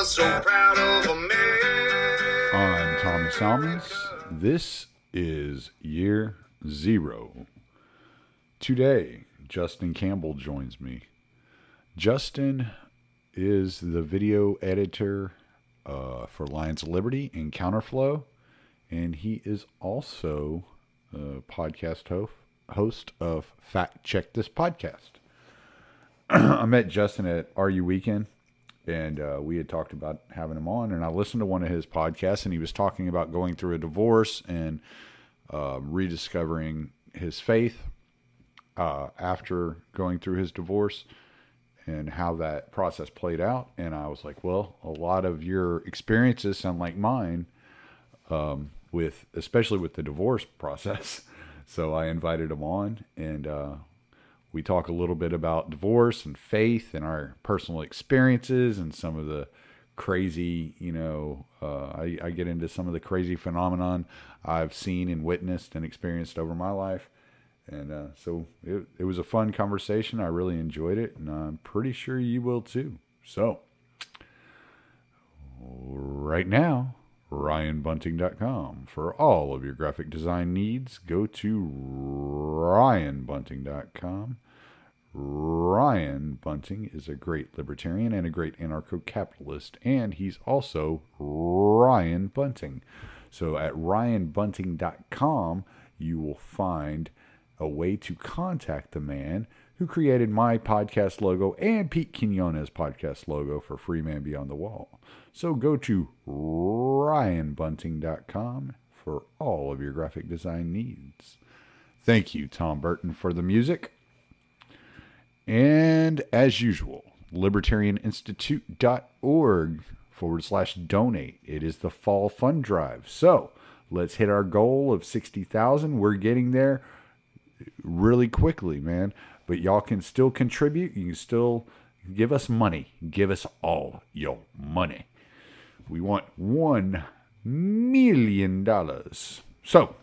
was so proud of me. I'm Tommy Salmons. This is year 0. Today, Justin Campbell joins me. Justin is the video editor for Lions of Liberty and Counterflow, and he is also a podcast host of Fact Check This Podcast. I met Justin at RU Weekend, and we had talked about having him on, and I listened to one of his podcasts, and he was talking about going through a divorce and rediscovering his faith after going through his divorce and how that process played out. And I was like, well, a lot of your experiences sound like mine, especially with the divorce process. So I invited him on, and we talk a little bit about divorce and faith and our personal experiences and some of the crazy, I get into some of the crazy phenomenon I've seen and witnessed and experienced over my life. And so it was a fun conversation. I really enjoyed it, and I'm pretty sure you will too. So right now, RyanBunting.com. For all of your graphic design needs, go to RyanBunting.com. Ryan Bunting is a great libertarian and a great anarcho-capitalist, and he's also Ryan Bunting. So at RyanBunting.com, you will find a way to contact the man who created my podcast logo and Pete Quinones' podcast logo for Free Man Beyond the Wall. So go to RyanBunting.com for all of your graphic design needs. Thank you, Tom Burton, for the music. And as usual, libertarianinstitute.org/donate. It is the fall fund drive. So let's hit our goal of 60,000. We're getting there really quickly, man. But y'all can still contribute. You can still give us money. Give us all your money. We want $1 million. So,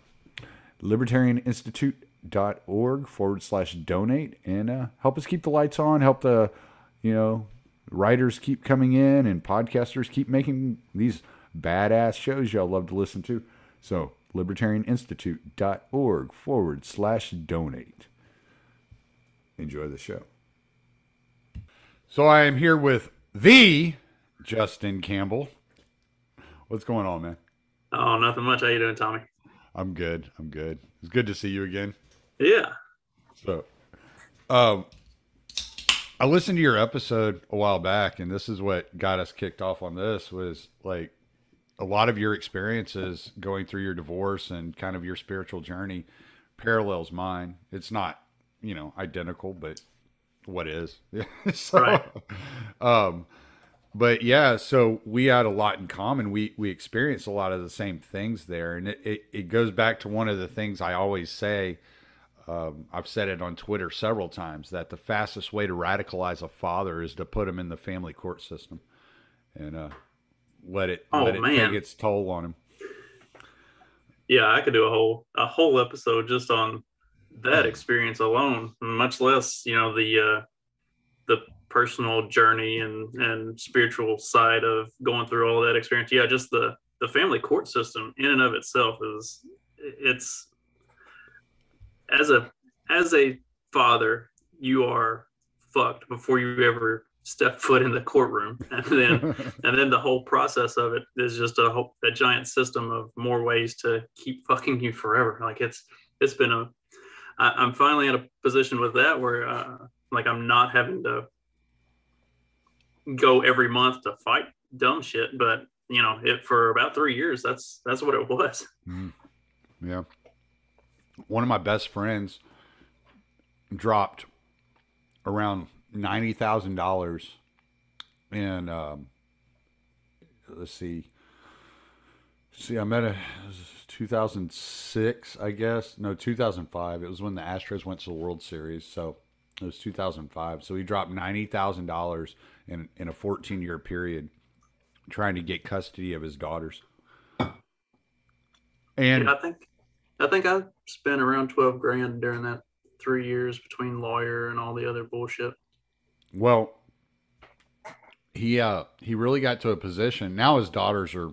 libertarianinstitute.org/donate, and help us keep the lights on. Help the, writers keep coming in and podcasters keep making these badass shows y'all love to listen to. So, libertarianinstitute.org/donate. Enjoy the show. So I am here with the Justin Campbell. What's going on, man? Oh, nothing much. How you doing, Tommy? I'm good. It's good to see you again. Yeah. So, I listened to your episode a while back, and this is what got us kicked off on this, was like a lot of your experiences going through your divorce and kind of your spiritual journey parallels mine. It's not, identical, but what is? So, right. But yeah, so we had a lot in common. We experienced a lot of the same things there. And it goes back to one of the things I always say. I've said it on Twitter several times, that the fastest way to radicalize a father is to put him in the family court system and let it take its toll on him. Yeah, I could do a whole episode just on that experience alone, much less, the personal journey and spiritual side of going through all that experience. Yeah, just the family court system in and of itself it's as a father, you are fucked before you ever step foot in the courtroom, and then the whole process of it is just a giant system of more ways to keep fucking you forever. Like it's been I'm finally in a position with that where I'm not having to go every month to fight dumb shit, but it for about 3 years, that's what it was. Yeah. One of my best friends dropped around $90,000 in let's see, I met it was 2006, I guess. No, 2005. It was when the Astros went to the World Series. So it was 2005. So he dropped $90,000 in a 14-year period trying to get custody of his daughters. And yeah, I think I spent around 12 grand during that 3 years between lawyer and all the other bullshit. Well, he really got to a position. Now his daughters are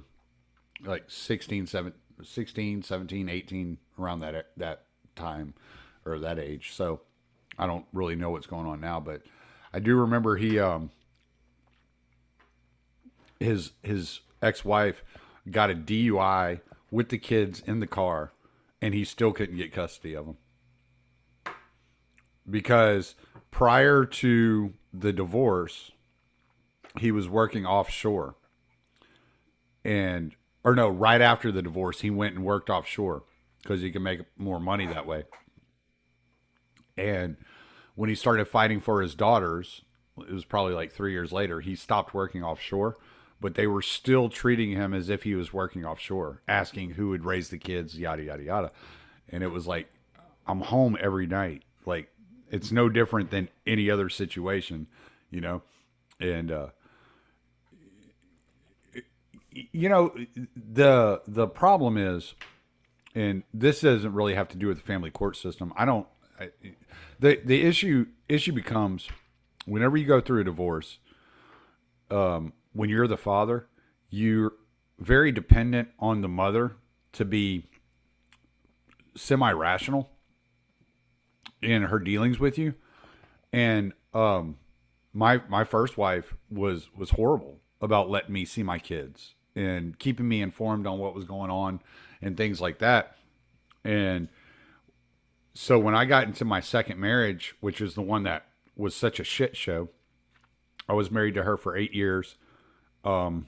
like 16, 17, 18, around that time or that age. So I don't really know what's going on now, but I do remember his ex-wife got a DUI with the kids in the car, and he still couldn't get custody of them because prior to the divorce, he was working offshore, and or no, right after the divorce, he went and worked offshore because he could make more money that way. And when he started fighting for his daughters, it was probably like 3 years later, he stopped working offshore, but they were still treating him as if he was working offshore, asking who would raise the kids, yada, yada, yada. And it was like, I'm home every night. Like, it's no different than any other situation, you know? And, you know, the problem is, and this doesn't really have to do with the family court system. The issue becomes whenever you go through a divorce, when you're the father, you're very dependent on the mother to be semi-rational in her dealings with you. And my first wife was horrible about letting me see my kids and keeping me informed on what was going on and things like that. And so when I got into my second marriage, which is the one that was such a shit show, I was married to her for 8 years. I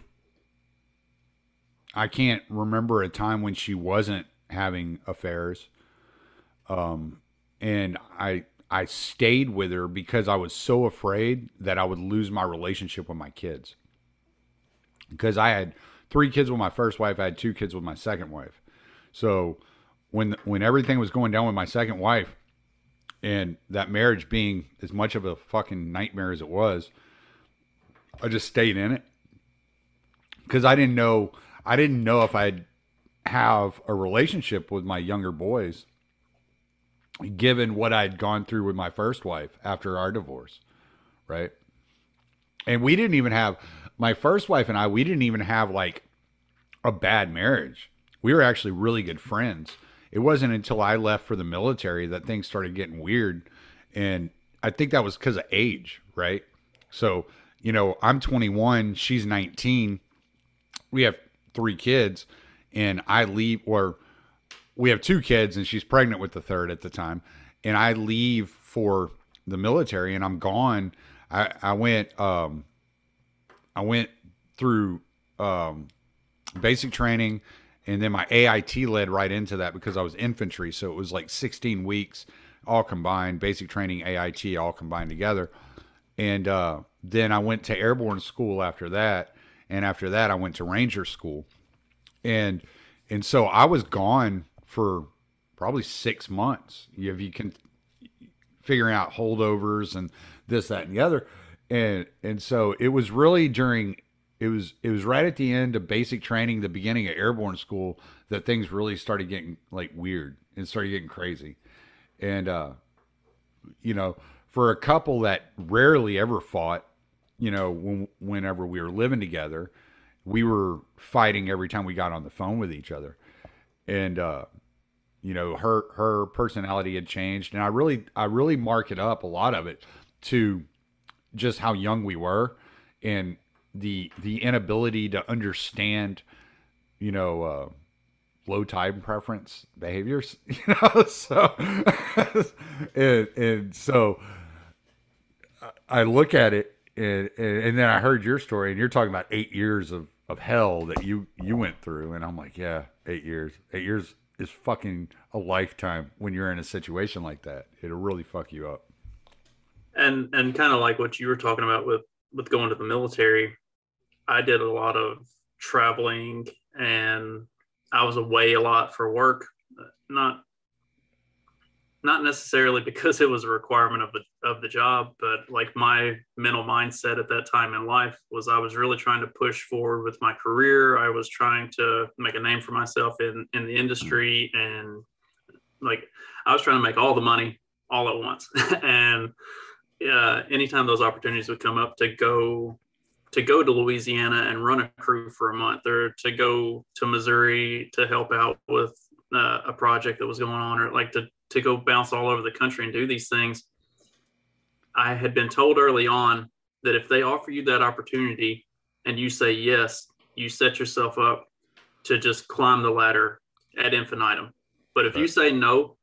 can't remember a time when she wasn't having affairs. And I stayed with her because I was so afraid that I would lose my relationship with my kids. Because I had 3 kids with my first wife, I had 2 kids with my second wife. So when everything was going down with my second wife, and that marriage being as much of a fucking nightmare as it was, I just stayed in it because I didn't know if I'd have a relationship with my younger boys, given what I'd gone through with my first wife after our divorce, right? And we didn't even have, my first wife and I, we didn't even have like a bad marriage. We were actually really good friends. It wasn't until I left for the military that things started getting weird. And I think that was because of age, right? So, you know, I'm 21, she's 19. We have 3 kids, and I leave, or we have 2 kids, and she's pregnant with the third at the time. And I leave for the military, and I'm gone. I went through basic training, and then my AIT led right into that because I was infantry. So it was like 16 weeks all combined, basic training, AIT all combined together. And then I went to airborne school after that. And after that, I went to Ranger school. And so I was gone for probably 6 months. If you can figuring out holdovers and this, that, and the other. And so it was really it was right at the end of basic training, the beginning of airborne school, that things really started getting like weird and started getting crazy. And, you know, for a couple that rarely ever fought, you know, whenever we were living together, we were fighting every time we got on the phone with each other. And, you know, her personality had changed. And I really mark it up, a lot of it, to just how young we were and the inability to understand, you know, low time preference behaviors, you know. So and so I look at it, and then I heard your story, and you're talking about 8 years of hell that you went through, and I'm like, yeah, 8 years is fucking a lifetime when you're in a situation like that. It'll really fuck you up. And kind of like what you were talking about with going to the military, I did a lot of traveling, and I was away a lot for work, not necessarily because it was a requirement of the job, but like my mental mindset at that time in life was I was really trying to push forward with my career. I was trying to make a name for myself in the industry, and like I was trying to make all the money all at once. And anytime those opportunities would come up to go to go to Louisiana and run a crew for a month, or to go to Missouri to help out with a project that was going on, or like to go bounce all over the country and do these things. I had been told early on that if they offer you that opportunity and you say yes, you set yourself up to just climb the ladder ad infinitum. But if you say no,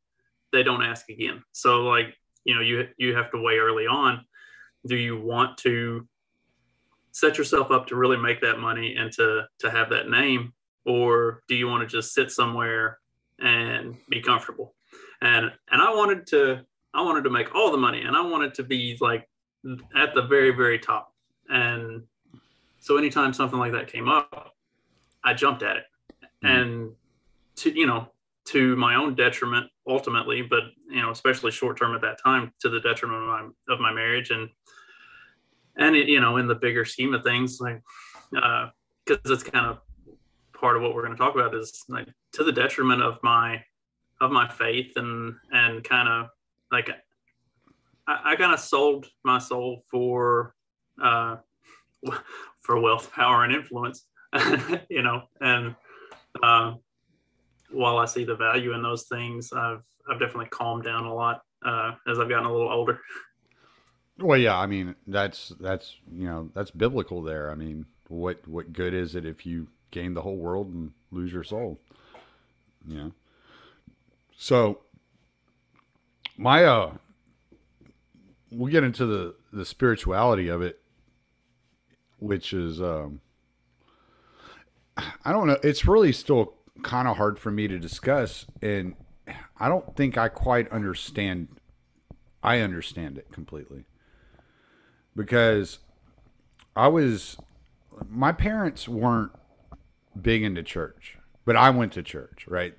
they don't ask again. So like, you have to weigh early on. Do you want to set yourself up to really make that money and to have that name, or do you want to just sit somewhere and be comfortable? And I wanted to make all the money, and I wanted to be like at the very, very top. And so anytime something like that came up, I jumped at it. And to my own detriment ultimately, but especially short term at that time, to the detriment of my marriage, and it, in the bigger scheme of things, like because it's kind of part of what we're going to talk about, is like to the detriment of my faith, and kind of like I kind of sold my soul for wealth, power, and influence, and while I see the value in those things, I've definitely calmed down a lot as I've gotten a little older. Well, yeah, I mean, that's biblical there. I mean, what good is it if you gain the whole world and lose your soul? So my we'll get into the spirituality of it, which is I don't know, it's really still kind of hard for me to discuss, and I don't think I quite understand it completely, because my parents weren't big into church, but I went to church, right?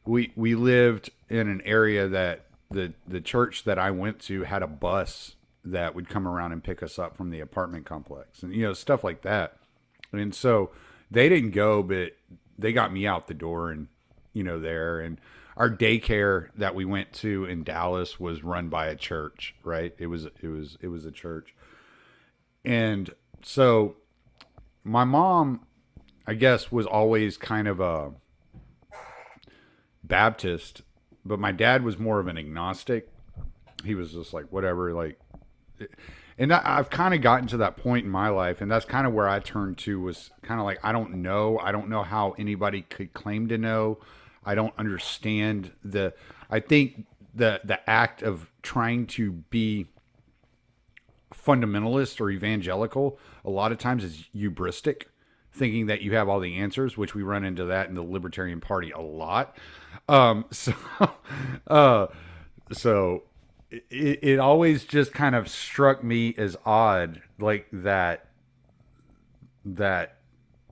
We lived in an area that the church that I went to had a bus that would come around and pick us up from the apartment complex, and stuff like that. And so they didn't go, but they got me out the door, and there. And our daycare that we went to in Dallas was run by a church, right? It was a church. And so my mom, I guess, was always kind of a Baptist, but my dad was more of an agnostic. He was just like, whatever, like, and I've kind of gotten to that point in my life, and that's kind of where I turned to, was kind of like, I don't know how anybody could claim to know. I don't understand I think the act of trying to be fundamentalist or evangelical a lot of times is hubristic, thinking that you have all the answers, which we run into that in the Libertarian Party a lot. So it always just kind of struck me as odd, like that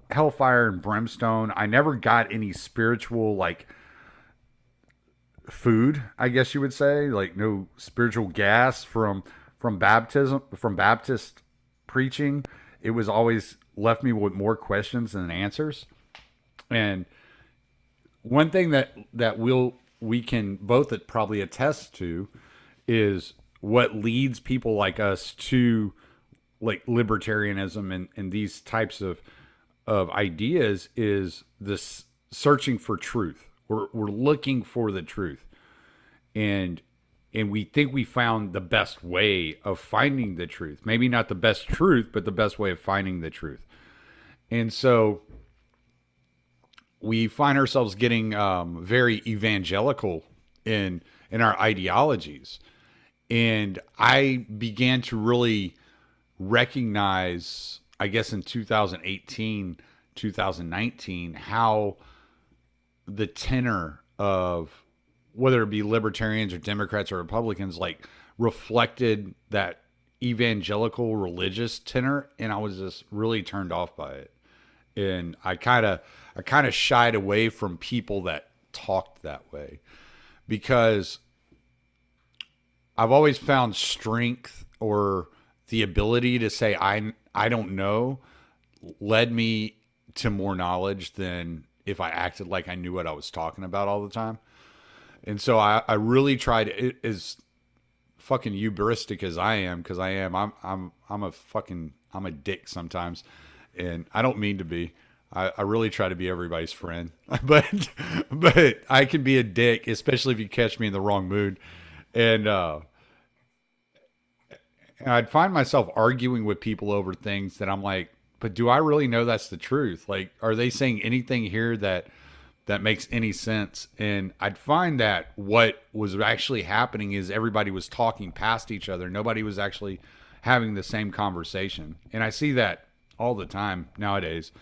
hellfire and brimstone. I never got any spiritual, like, food, I guess you would say, like no spiritual gas from Baptist preaching. It was always left me with more questions than answers. And one thing that we can both probably attest to is what leads people like us to, like, libertarianism and these types of ideas is this searching for truth. We're looking for the truth, and we think we found the best way of finding the truth. Maybe not the best truth, but the best way of finding the truth. And so we find ourselves getting very evangelical in our ideologies. And I began to really recognize, I guess in 2018, 2019, how the tenor of whether it be libertarians or Democrats or Republicans, like, reflected that evangelical religious tenor. And I was just really turned off by it. And I kind of shied away from people that talked that way, because I've always found strength, or the ability to say, I don't know, led me to more knowledge than if I acted like I knew what I was talking about all the time. And so I really tried, as fucking hubristic as I am, because I'm I'm a dick sometimes, and I don't mean to be. I really try to be everybody's friend, but I can be a dick, especially if you catch me in the wrong mood. And I'd find myself arguing with people over things that I'm like, but do I really know that's the truth? Like, are they saying anything here that makes any sense? And I'd find that what was actually happening is everybody was talking past each other. Nobody was actually having the same conversation. And I see that all the time nowadays.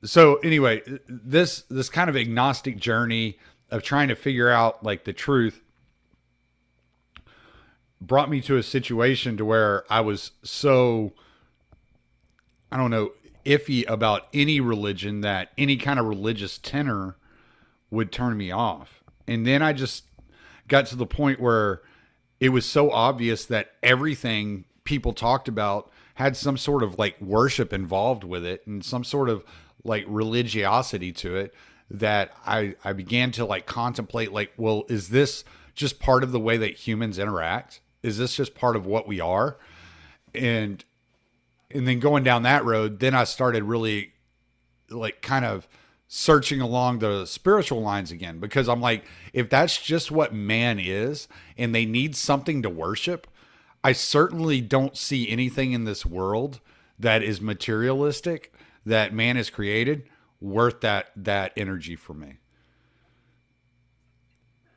So anyway, this kind of agnostic journey of trying to figure out like the truth brought me to a situation to where I was so, I don't know, iffy about any religion that any kind of religious tenor would turn me off. And then I just got to the point where it was so obvious that everything people talked about had some sort of like worship involved with it and some sort of like religiosity to it, that I began to like contemplate like, well, is this just part of the way that humans interact? Is this just part of what we are? And then going down that road, then I started really like kind of searching along the spiritual lines again, because I'm like, if that's just what man is and they need something to worship, I certainly don't see anything in this world that is materialistic, that man has created, worth that energy for me.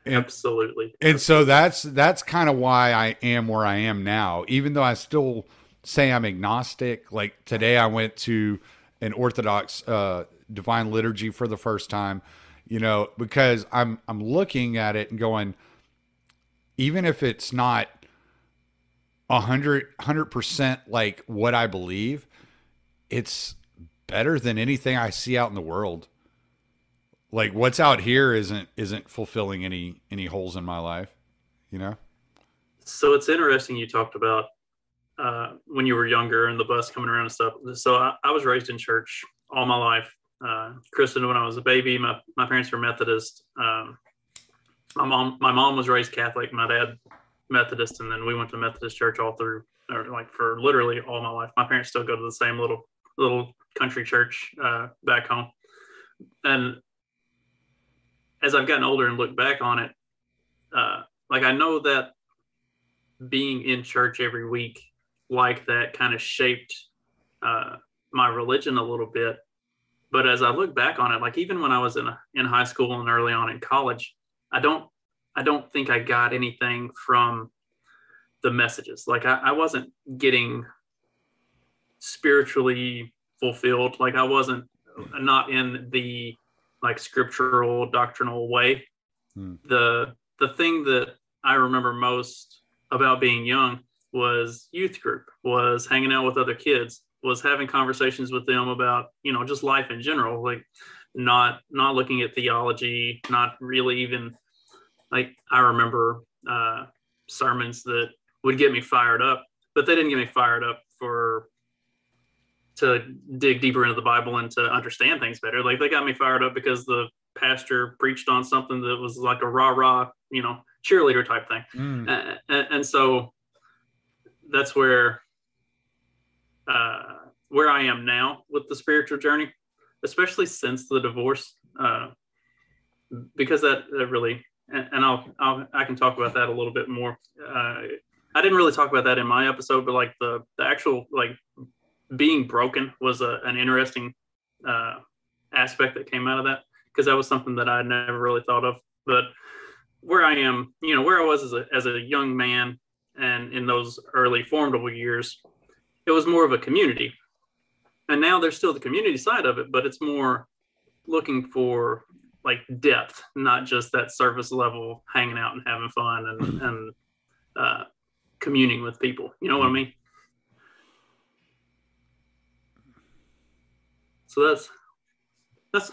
And, Absolutely. And so that's kind of why I am where I am now, even though I still say I'm agnostic. Like today I went to an Orthodox divine liturgy for the first time, you know, because I'm looking at it and going, even if it's not 100% like what I believe, it's better than anything I see out in the world. Like what's out here isn't fulfilling any holes in my life, you know? So it's interesting you talked about when you were younger and the bus coming around and stuff. So I was raised in church all my life. Christened when I was a baby. My parents were Methodist. My mom was raised Catholic. My dad Methodist, and then we went to Methodist church all through, or like for literally all my life. My parents still go to the same little country church back home. And as I've gotten older and looked back on it, like I know that being in church every week like that kind of shaped my religion a little bit. But as I look back on it, like even when I was in high school and early on in college, I don't think I got anything from the messages. Like I wasn't getting spiritually fulfilled. Like I wasn't not in the like scriptural doctrinal way. The thing that I remember most about being young was youth group, was hanging out with other kids, was having conversations with them about, you know, just life in general, like not looking at theology, not really even like, I remember sermons that would get me fired up, but they didn't get me fired up to dig deeper into the Bible and to understand things better. Like they got me fired up because the pastor preached on something that was like a rah, you know, cheerleader type thing. And so that's where I am now with the spiritual journey, especially since the divorce, because that really, and I can talk about that a little bit more. I didn't really talk about that in my episode, but like the actual like being broken was an interesting aspect that came out of that, because that was something that I never really thought of. But where I am, you know, where I was as a young man and in those early formative years, it was more of a community. And now there's still the community side of it, but it's more looking for like depth, not just that surface level hanging out and having fun and communing with people. You know what I mean? So that's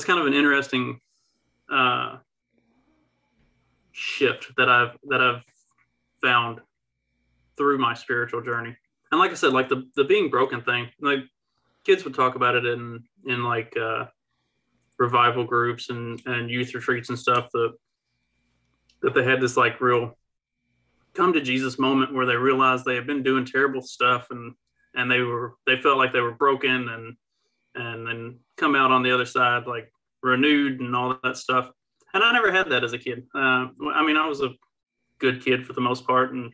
kind of an interesting shift that I've found through my spiritual journey. And like I said, like the being broken thing, like kids would talk about it in like revival groups and youth retreats and stuff, that they had this like real come to Jesus moment where they realized they had been doing terrible stuff, and they felt like they were broken, and then come out on the other side like renewed and all that stuff. And I never had that as a kid. I mean, I was a good kid for the most part, and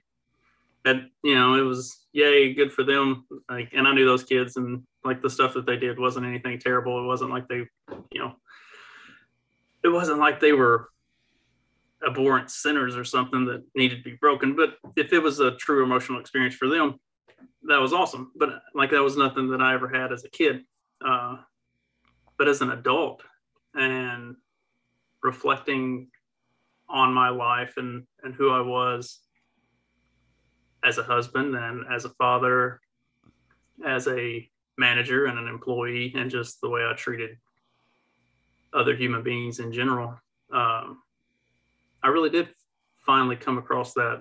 it was yay, good for them. Like, and I knew those kids, and like the stuff that they did wasn't anything terrible. It wasn't like it wasn't like they were abhorrent sinners or something that needed to be broken. But if it was a true emotional experience for them, that was awesome. But like, that was nothing that I ever had as a kid. But as an adult, and reflecting on my life and who I was as a husband and as a father, as a manager and an employee, and just the way I treated other human beings in general, I really did finally come across that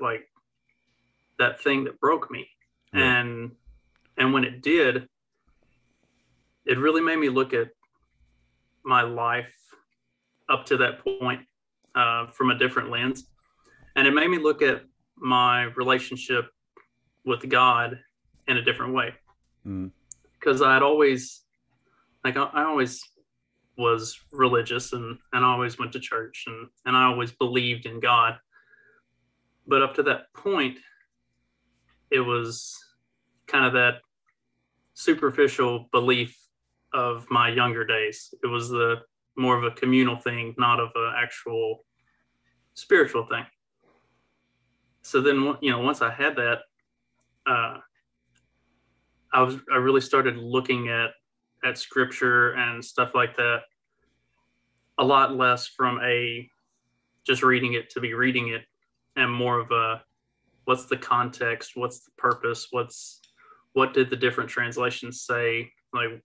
thing that broke me. Yeah. And when it did, it really made me look at my life up to that point from a different lens. And it made me look at my relationship with God in a different way. Because I always was religious, and I always went to church, and I always believed in God. But up to that point, it was kind of that superficial belief of my younger days. It was more of a communal thing, not of an actual spiritual thing. So then, once I had that, I really started looking at scripture and stuff like that a lot less from just reading it to be reading it, and more of what's the context, what's the purpose, what did the different translations say, like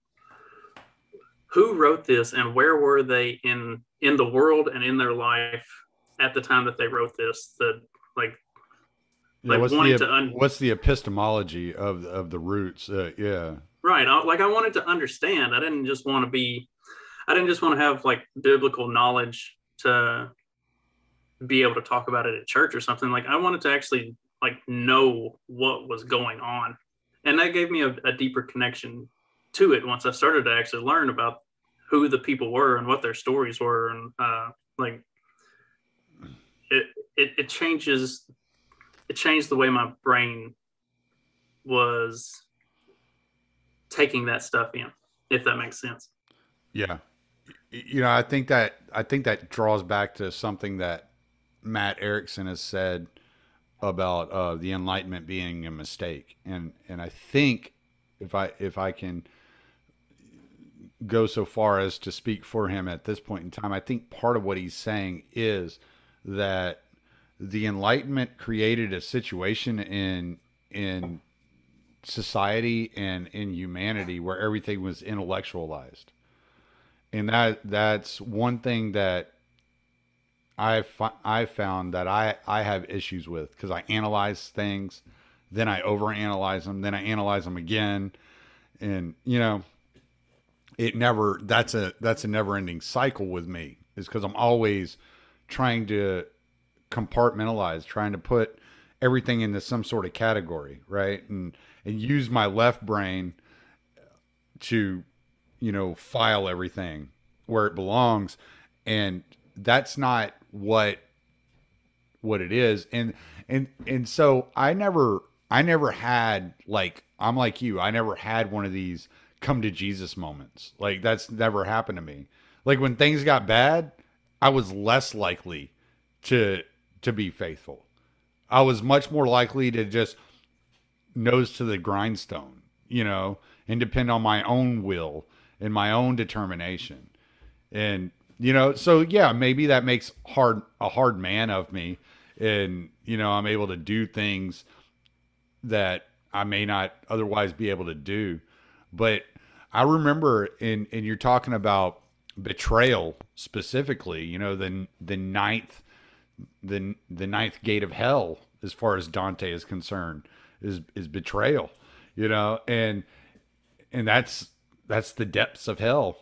who wrote this and where were they in the world and in their life at the time that they wrote this, what's the epistemology of the roots? Right. I wanted to understand. I didn't just want to have like biblical knowledge to be able to talk about it at church or something. Like, I wanted to actually know what was going on. And that gave me a deeper connection to it once I started to actually learn about who the people were and what their stories were. And it changed the way my brain was taking that stuff in, if that makes sense. Yeah. I think that draws back to something that Matt Erickson has said about the Enlightenment being a mistake. And I think if I can go so far as to speak for him at this point in time, I think part of what he's saying is that the Enlightenment created a situation in society and in humanity where everything was intellectualized. And that's one thing that I found that I have issues with, because I analyze things, then I overanalyze them, then I analyze them again, and that's a never-ending cycle with me. Is because I'm always trying to compartmentalize, trying to put everything into some sort of category, right? And use my left brain to file everything where it belongs, and that's not what it is. And so I never had, like, I'm like you, I never had one of these come to Jesus moments. Like, that's never happened to me. Like, when things got bad, I was less likely to be faithful. I was much more likely to just nose to the grindstone, and depend on my own will and my own determination. And, so yeah, maybe that makes a hard man of me. And, I'm able to do things that I may not otherwise be able to do. But I remember and you're talking about betrayal specifically, the ninth gate of hell, as far as Dante is concerned, is betrayal, and that's the depths of hell,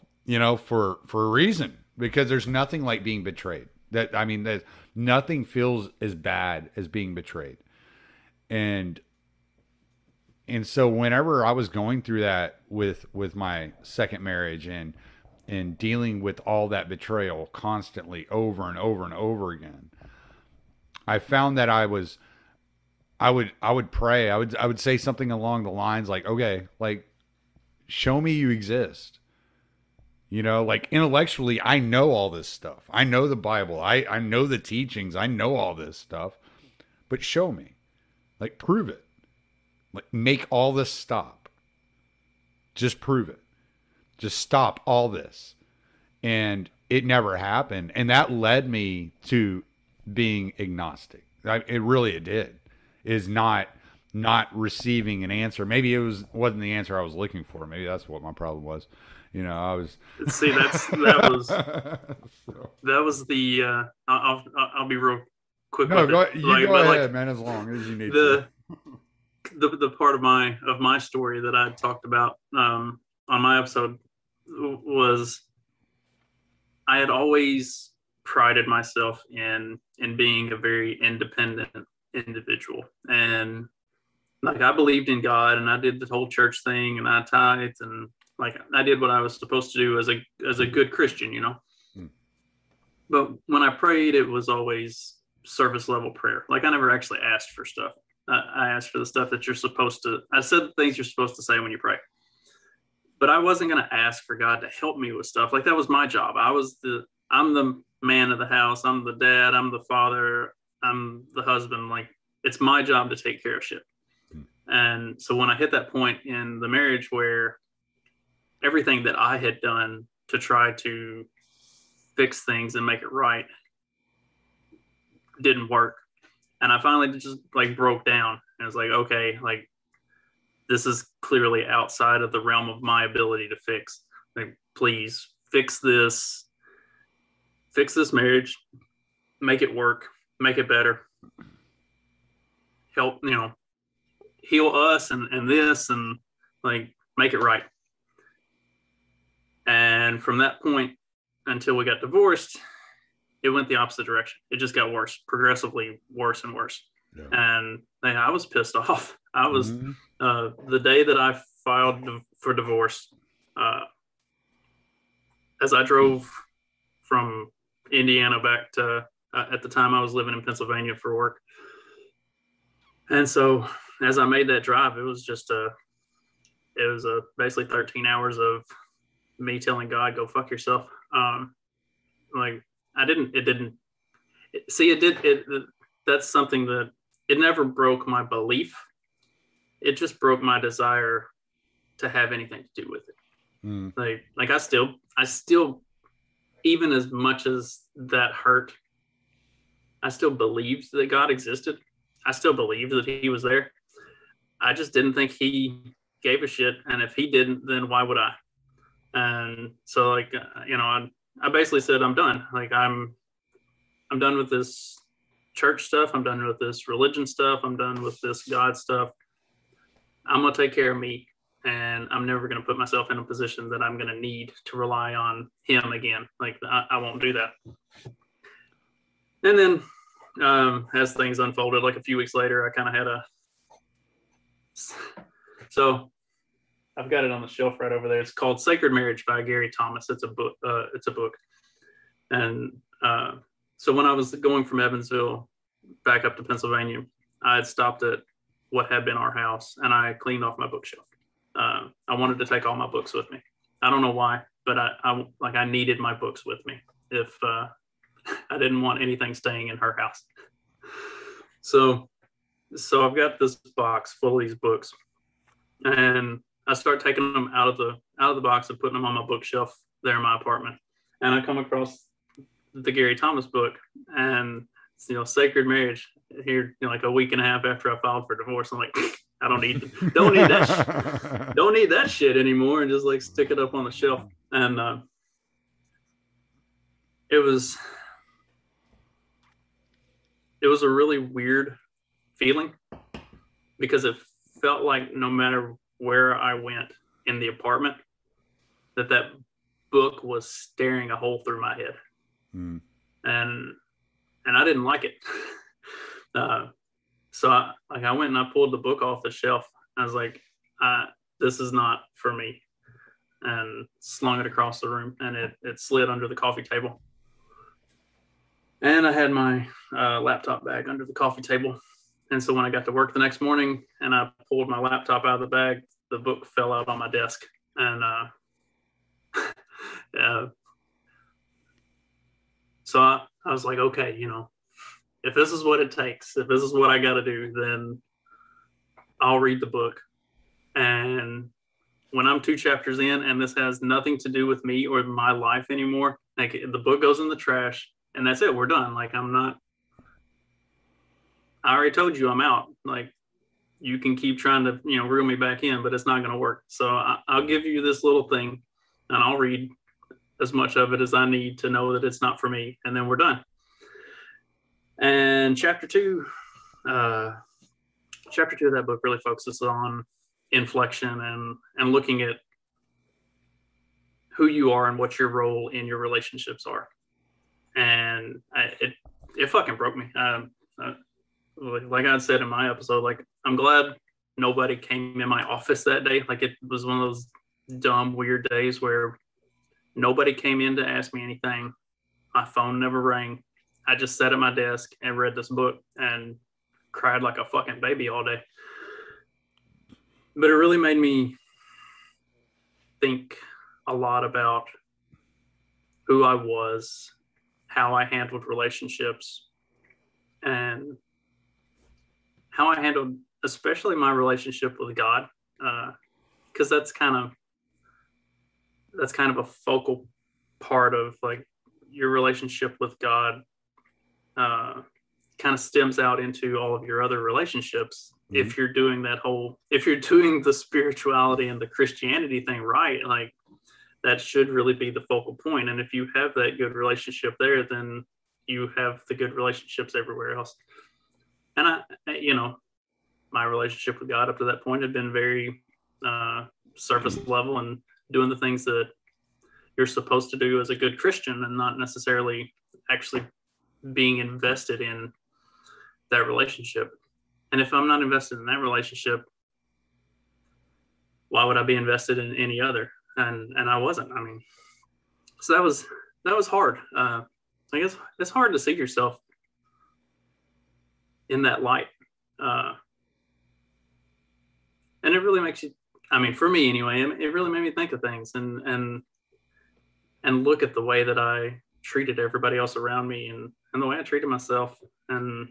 for a reason, because there's nothing like being betrayed. That nothing feels as bad as being betrayed. And so whenever I was going through that with my second marriage and dealing with all that betrayal constantly over and over and over again, I found that I would pray. I would say something along the lines like, okay, like, show me you exist. You know, like, intellectually, I know all this stuff. I know the Bible. I know the teachings. I know all this stuff. But show me. Like, prove it. Like, make all this stop. Just prove it. Just stop all this. And it never happened. And that led me to being agnostic. It did. Is not receiving an answer. Maybe wasn't the answer I was looking for. Maybe that's what my problem was. You know, I was. See, that was the. I'll be real quick. No, with you go ahead, man. As long as you need to. The part of my story that I talked about on my episode was I had always prided myself in being a very independent individual, and like I believed in God, and I did the whole church thing, and I tithed, and like I did what I was supposed to do as a good Christian, you know. But when I prayed, it was always surface level prayer. Like I never actually asked for stuff. I asked for the stuff that you're supposed to. I said the things you're supposed to say when you pray. But I wasn't going to ask for God to help me with stuff. Like that was my job. I'm the man of the house. I'm the dad. I'm the father. I'm the husband. Like it's my job to take care of shit. And so when I hit that point in the marriage where everything that I had done to try to fix things and make it right didn't work. And I finally just like broke down and I was like, okay, like this is clearly outside of the realm of my ability to fix. Like, please fix this marriage, make it work, make it better, help, you know, heal us and this and like make it right. And from that point until we got divorced, it went the opposite direction. It just got worse, progressively worse and worse. Yeah. And man, I was pissed off. I was the day that I filed for divorce, as I drove from Indiana back to, at the time I was living in Pennsylvania for work. And so as I made that drive, it was basically 13 hours of me telling God, go fuck yourself. That's something that it never broke my belief. It just broke my desire to have anything to do with it. Like I still, even as much as that hurt, I still believed that God existed. I still believed that he was there. I just didn't think he gave a shit. And if he didn't, then why would I? And so like, you know, I basically said, I'm done. Like I'm done with this church stuff. I'm done with this religion stuff. I'm done with this God stuff. I'm going to take care of me. And I'm never going to put myself in a position that I'm going to need to rely on him again. Like I won't do that. And then as things unfolded, like a few weeks later, I kind of had so I've got it on the shelf right over there. It's called Sacred Marriage by Gary Thomas. It's a book. And so when I was going from Evansville back up to Pennsylvania, I had stopped at what had been our house and I cleaned off my bookshelf. I wanted to take all my books with me. I don't know why, but I needed my books with me if I didn't want anything staying in her house. So I've got this box full of these books, and I start taking them out of the box and putting them on my bookshelf there in my apartment. And I come across the Gary Thomas book, and it's, you know, Sacred Marriage here, you know, like a week and a half after I filed for divorce. I'm like, I don't need that shit anymore, and just like stick it up on the shelf. And it was a really weird feeling because it felt like no matter where I went in the apartment, that book was staring a hole through my head. And I didn't like it. So I went and I pulled the book off the shelf. I was like, this is not for me, and slung it across the room, and it slid under the coffee table. And I had my laptop bag under the coffee table. And so when I got to work the next morning and I pulled my laptop out of the bag, the book fell out on my desk. And so I was like, okay, if this is what it takes, if this is what I got to do, then I'll read the book. And when I'm 2 chapters in and this has nothing to do with me or my life anymore, like the book goes in the trash and that's it. We're done. Like I already told you I'm out. Like you can keep trying to, reel me back in, but it's not going to work. So I'll give you this little thing and I'll read as much of it as I need to know that it's not for me. And then we're done. And chapter 2 of that book really focuses on inflection and looking at who you are and what your role in your relationships are. And it fucking broke me. Like I said in my episode, like I'm glad nobody came in my office that day. Like it was one of those dumb, weird days where nobody came in to ask me anything. My phone never rang. I just sat at my desk and read this book and cried like a fucking baby all day. But it really made me think a lot about who I was, how I handled relationships, and how I handled especially my relationship with God, because that's kind of a focal part of like your relationship with God. Kind of stems out into all of your other relationships. Mm-hmm. If you're doing the spirituality and the Christianity thing right, like that should really be the focal point. And if you have that good relationship there, then you have the good relationships everywhere else. And my relationship with God up to that point had been very surface level and doing the things that you're supposed to do as a good Christian and not necessarily actually being invested in that relationship. And if I'm not invested in that relationship, why would I be invested in any other? And I wasn't. I mean, so that was hard. I guess it's hard to see yourself in that light. And it really makes you, I mean, for me anyway, it really made me think of things and look at the way that I treated everybody else around me and the way I treated myself. And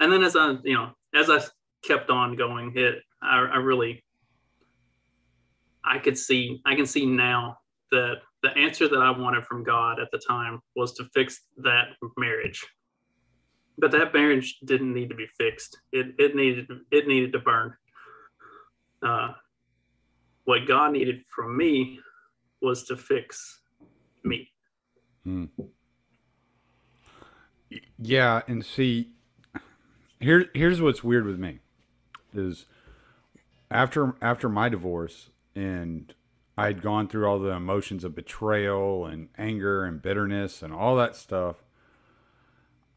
then as I kept on going, I can see now that the answer that I wanted from God at the time was to fix that marriage. But that marriage didn't need to be fixed. It needed to burn. What God needed from me was to fix me. Yeah, and see, here's what's weird with me is after my divorce and I'd gone through all the emotions of betrayal and anger and bitterness and all that stuff,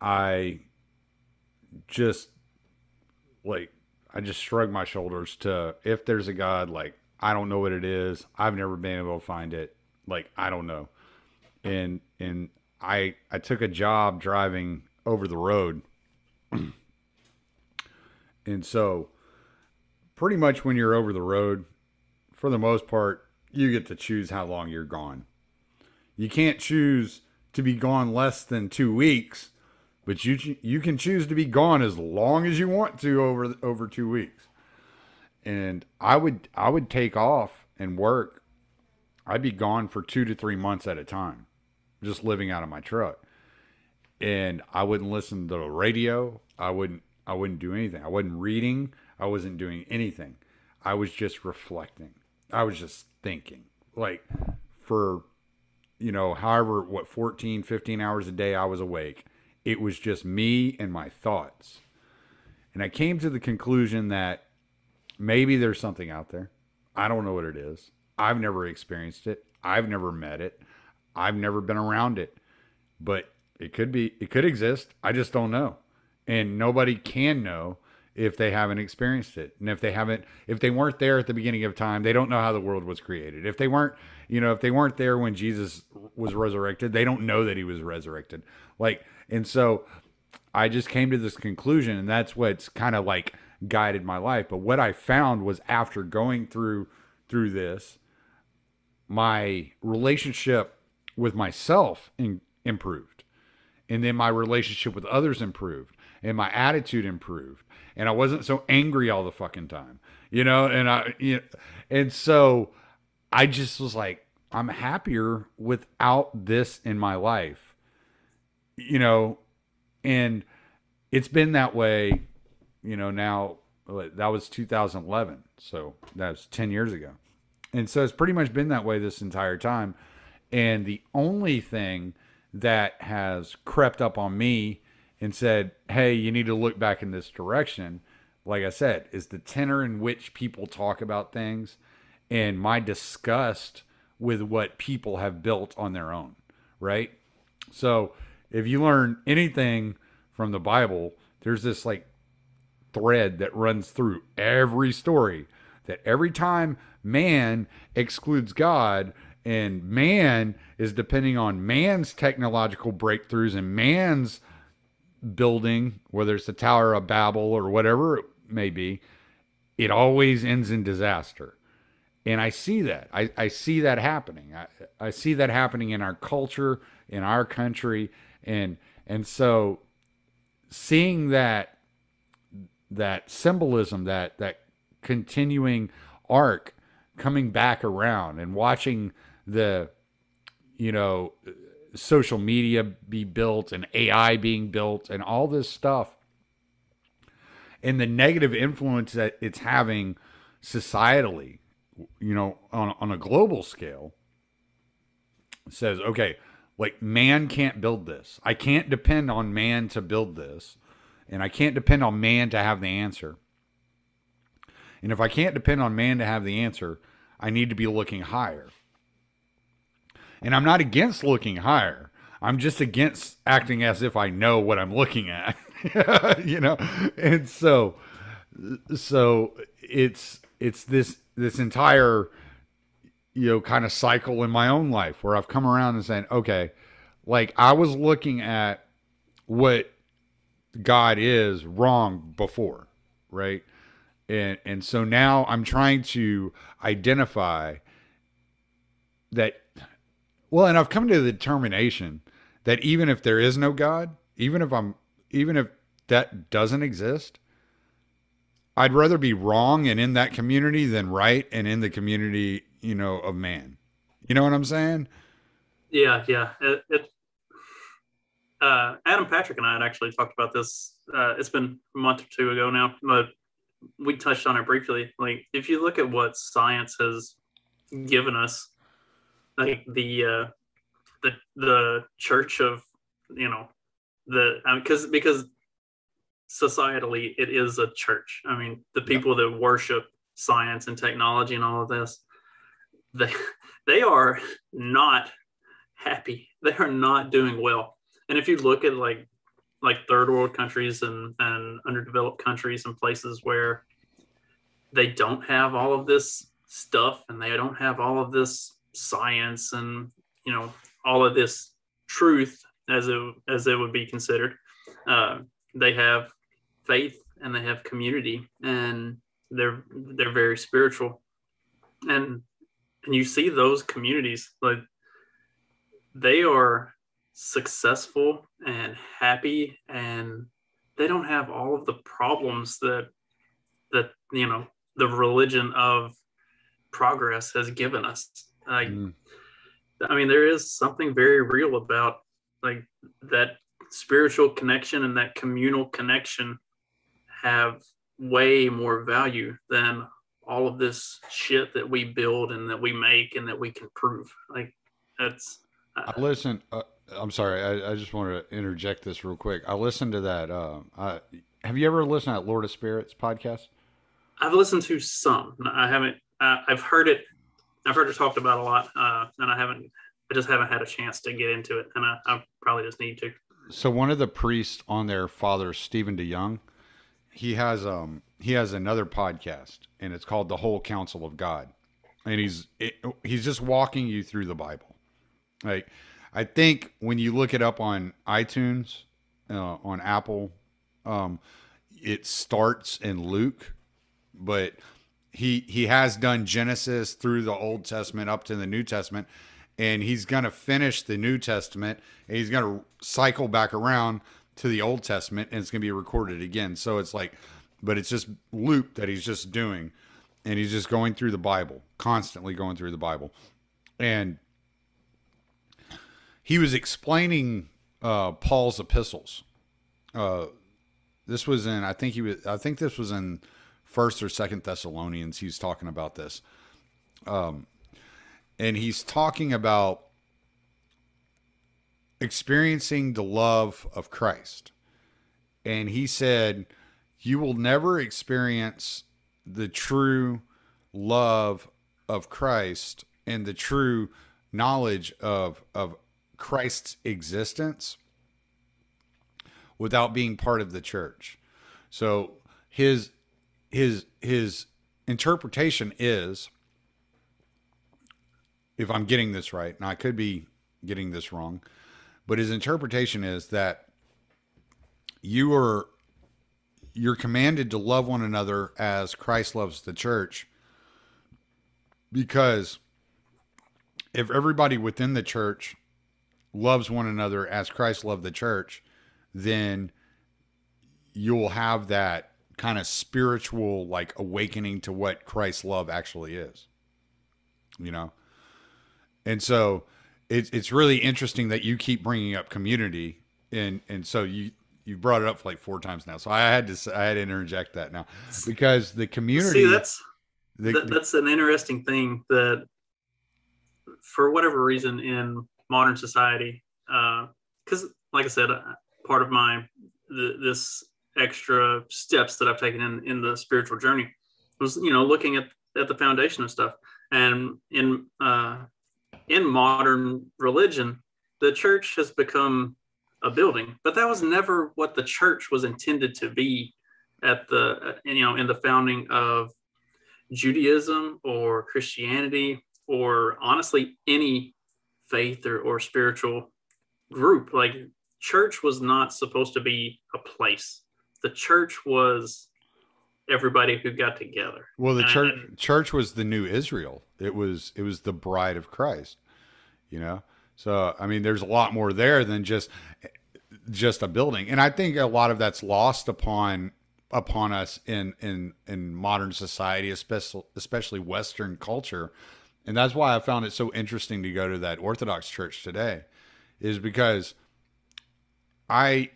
I just shrugged my shoulders to, if there's a God, like, I don't know what it is. I've never been able to find it. Like, I don't know. And I took a job driving over the road. And so pretty much when you're over the road, for the most part, you get to choose how long you're gone. You can't choose to be gone less than 2 weeks, but you can choose to be gone as long as you want to over 2 weeks. And I would take off and work. I'd be gone for 2 to 3 months at a time, just living out of my truck. And I wouldn't listen to the radio. I wouldn't do anything. I wasn't reading. I wasn't doing anything. I was just reflecting. I was just thinking, like, for, however, 14, 15 hours a day I was awake. It was just me and my thoughts. And I came to the conclusion that maybe there's something out there. I don't know what it is. I've never experienced it. I've never met it. I've never been around it. But it could exist. I just don't know. and nobody can know if they haven't experienced it. And if they weren't there at the beginning of time, they don't know how the world was created. If they weren't there when Jesus was resurrected, they don't know that he was resurrected. And so I just came to this conclusion, and that's what's kind of like guided my life. But what I found was, after going through this, my relationship with myself improved. And then my relationship with others improved, and my attitude improved. And I wasn't so angry all the fucking time, and so I just was like, I'm happier without this in my life, and it's been that way, now. That was 2011. So that was 10 years ago. And so it's pretty much been that way this entire time. And the only thing that has crept up on me and said, hey, you need to look back in this direction, like I said, is the tenor in which people talk about things and my disgust with what people have built on their own, right? So if you learn anything from the Bible, there's this like thread that runs through every story, that every time man excludes God and man is depending on man's technological breakthroughs and man's building, whether it's the Tower of Babel or whatever it may be, it always ends in disaster. And I see that. I see that happening. I see that happening in our culture, in our country. And so seeing that symbolism, that continuing arc coming back around, and watching the, social media be built and AI being built and all this stuff, and the negative influence that it's having societally, on a global scale, says, okay, like, man can't build this. I can't depend on man to build this. And I can't depend on man to have the answer. And if I can't depend on man to have the answer, I need to be looking higher. And I'm not against looking higher. I'm just against acting as if I know what I'm looking at. And so it's this entire, kind of cycle in my own life where I've come around and saying, okay, like, I was looking at what God is wrong before, right? And so now I'm trying to identify that. Well, and I've come to the determination that even if there is no God, even if that doesn't exist, I'd rather be wrong and in that community than right and in the community, of man. You know what I'm saying? Yeah. Adam Patrick and I had actually talked about this. It's been a month or two ago now, but we touched on it briefly. Like, if you look at what science has given us, like the church of, because societally it is a church. I mean, the people that worship science and technology and all of this, they are not happy. They are not doing well. And if you look at like third world countries and underdeveloped countries and places where they don't have all of this stuff and they don't have all of this science and, all of this truth as it would be considered, they have faith and they have community and they're very spiritual. And you see those communities, like, they are successful and happy, and they don't have all of the problems that the religion of progress has given us. I mean, there is something very real about, like, that spiritual connection and that communal connection have way more value than all of this shit that we build and that we make and that we can prove. Like, that's I listen. I'm sorry. I just want to interject this real quick. I listened to that. Have you ever listened to that Lord of Spirits podcast? I've listened to some. I haven't. I've heard it. I've heard it talked about a lot, and I just haven't had a chance to get into it. And I probably just need to. So one of the priests on there, Father Stephen DeYoung, he has another podcast, and it's called The Whole Counsel of God, and he's just walking you through the Bible. Like, I think when you look it up on iTunes, on Apple, it starts in Luke, but he has done Genesis through the Old Testament up to the New Testament, and he's going to finish the New Testament, and he's going to cycle back around to the Old Testament, and it's going to be recorded again. So it's like, but it's just loop that he's just doing, and he's just going through the Bible, constantly going through the Bible. And he was explaining Paul's epistles. This was in, I think this was in First or Second Thessalonians. He's talking about this. And he's talking about experiencing the love of Christ. And he said, you will never experience the true love of Christ and the true knowledge of Christ's existence without being part of the church. So his interpretation is, if I'm getting this right, and I could be getting this wrong, but his interpretation is that you're commanded to love one another as Christ loves the church, because if everybody within the church loves one another as Christ loved the church, then you'll have that kind of spiritual, like, awakening to what Christ's love actually is, you know? And so it's really interesting that you keep bringing up community. And so you brought it up like 4 times now. So I had to interject that now, because the community. See, that's an interesting thing that, for whatever reason in modern society, because like I said, part of this extra steps that I've taken in the spiritual journey was, looking at the foundation of stuff. And in modern religion, the church has become a building, but that was never what the church was intended to be at in the founding of Judaism or Christianity, or honestly any faith or spiritual group. Like, church was not supposed to be a place. The church was everybody who got together. Well, the church was the new Israel. It was the bride of Christ, So, I mean, there's a lot more there than just a building. And I think a lot of that's lost upon us in modern society, especially Western culture. And that's why I found it so interesting to go to that Orthodox church today, is because I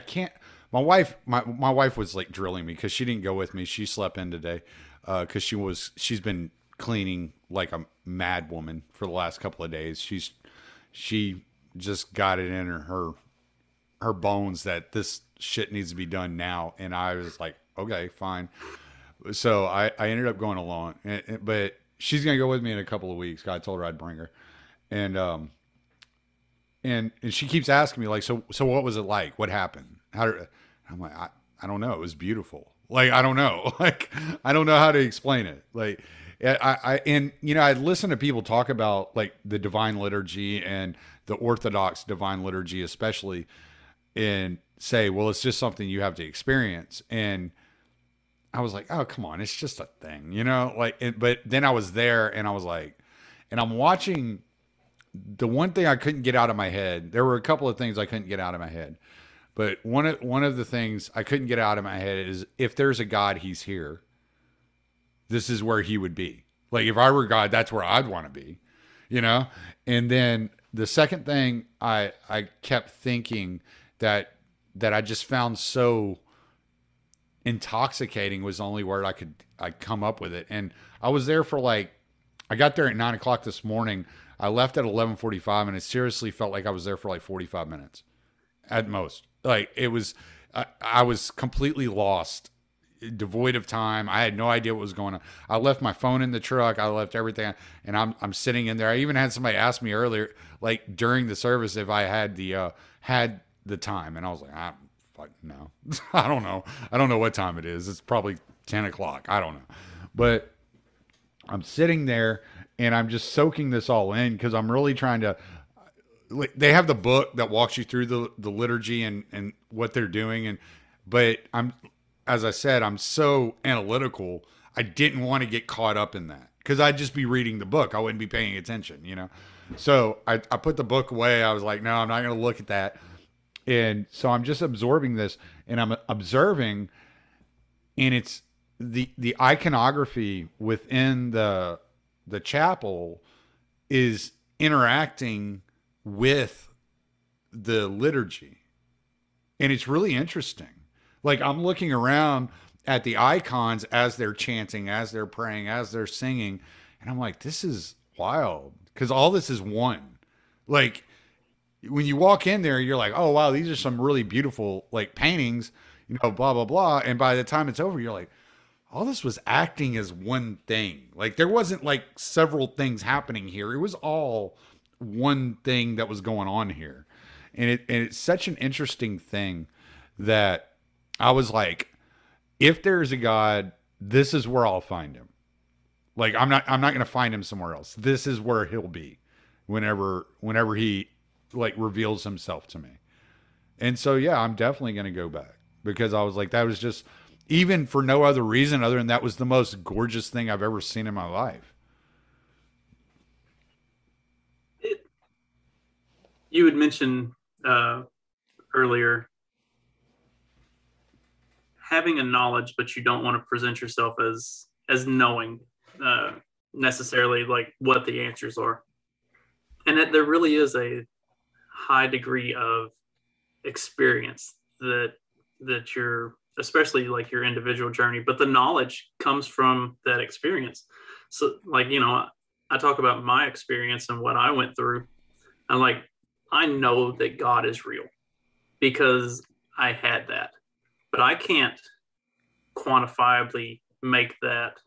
can't. My wife was like drilling me because she didn't go with me. She slept in today because she's been cleaning like a mad woman for the last couple of days. She just got it in her bones that this shit needs to be done now. And I was like, okay, fine. So I ended up going along, but she's going to go with me in a couple of weeks. I told her I'd bring her. And she keeps asking me, like, so what was it like? What happened? I'm like, I don't know. It was beautiful. Like, I don't know. Like, I don't know how to explain it. Like, I listen to people talk about like the divine liturgy and the Orthodox divine liturgy, especially, and say, well, it's just something you have to experience. And I was like, oh, come on. It's just a thing, but then I was there and I was like, and I'm watching. The one thing I couldn't get out of my head, there were a couple of things I couldn't get out of my head, but one of the things I couldn't get out of my head is, if there's a God, he's here. This is where he would be. Like, if I were God, that's where I'd want to be, And then the second thing I kept thinking that I just found so intoxicating was the only word I come up with it. And I was there for I got there at 9:00 this morning. I left at 11:45, and it seriously felt like I was there for like 45 minutes at most. Like, it was, I was completely lost devoid of time. I had no idea what was going on. I left my phone in the truck. I left everything, and I'm sitting in there. I even had somebody ask me earlier, like during the service, if I had the time, and I was like, no, I don't know. I don't know what time it is. It's probably 10 o'clock. I don't know, but I'm sitting there and I'm just soaking this all in because I'm really trying to. They have the book that walks you through the liturgy and what they're doing, but as I said, I'm so analytical. I didn't want to get caught up in that because I'd just be reading the book. I wouldn't be paying attention, you know? So I put the book away. I was like, no, I'm not going to look at that. And so I'm just absorbing this and I'm observing, and it's the iconography within the chapel is interacting with the liturgy. And it's really interesting. Like I'm looking around at the icons as they're chanting, as they're praying, as they're singing. And I'm like, this is wild. Because all this is one. Like when you walk in there, you're like, oh, wow, these are some really beautiful like paintings, you know, blah, blah, blah. And by the time it's over, you're like, all this was acting as one thing. Like there wasn't like several things happening here. It was all one thing that was going on here. And it's such an interesting thing that I was like, if there's a God, this is where I'll find him. Like I'm not going to find him somewhere else. This is where he'll be whenever he like reveals himself to me. And so yeah, I'm definitely going to go back because I was like, that was just, even for no other reason other than that was the most gorgeous thing I've ever seen in my life. You had mentioned earlier having a knowledge, but you don't want to present yourself as knowing necessarily like what the answers are, and that there really is a high degree of experience that you're, especially like your individual journey, but the knowledge comes from that experience. So like, you know, I talk about my experience and what I went through. I'm like, I know that God is real because I had that, but I can't quantifiably make that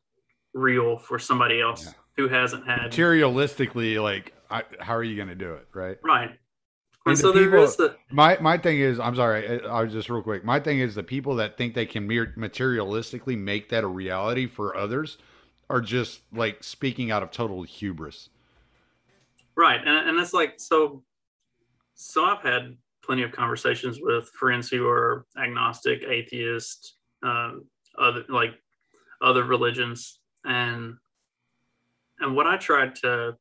real for somebody else who hasn't had. Materialistically, like, how are you going to do it, right? Right. And so there is my thing is, I'm sorry, I was just real quick. My thing is the people that think they can materialistically make that a reality for others are just like speaking out of total hubris. Right. And it's like, so I've had plenty of conversations with friends who are agnostic, atheist, other religions. And what I try to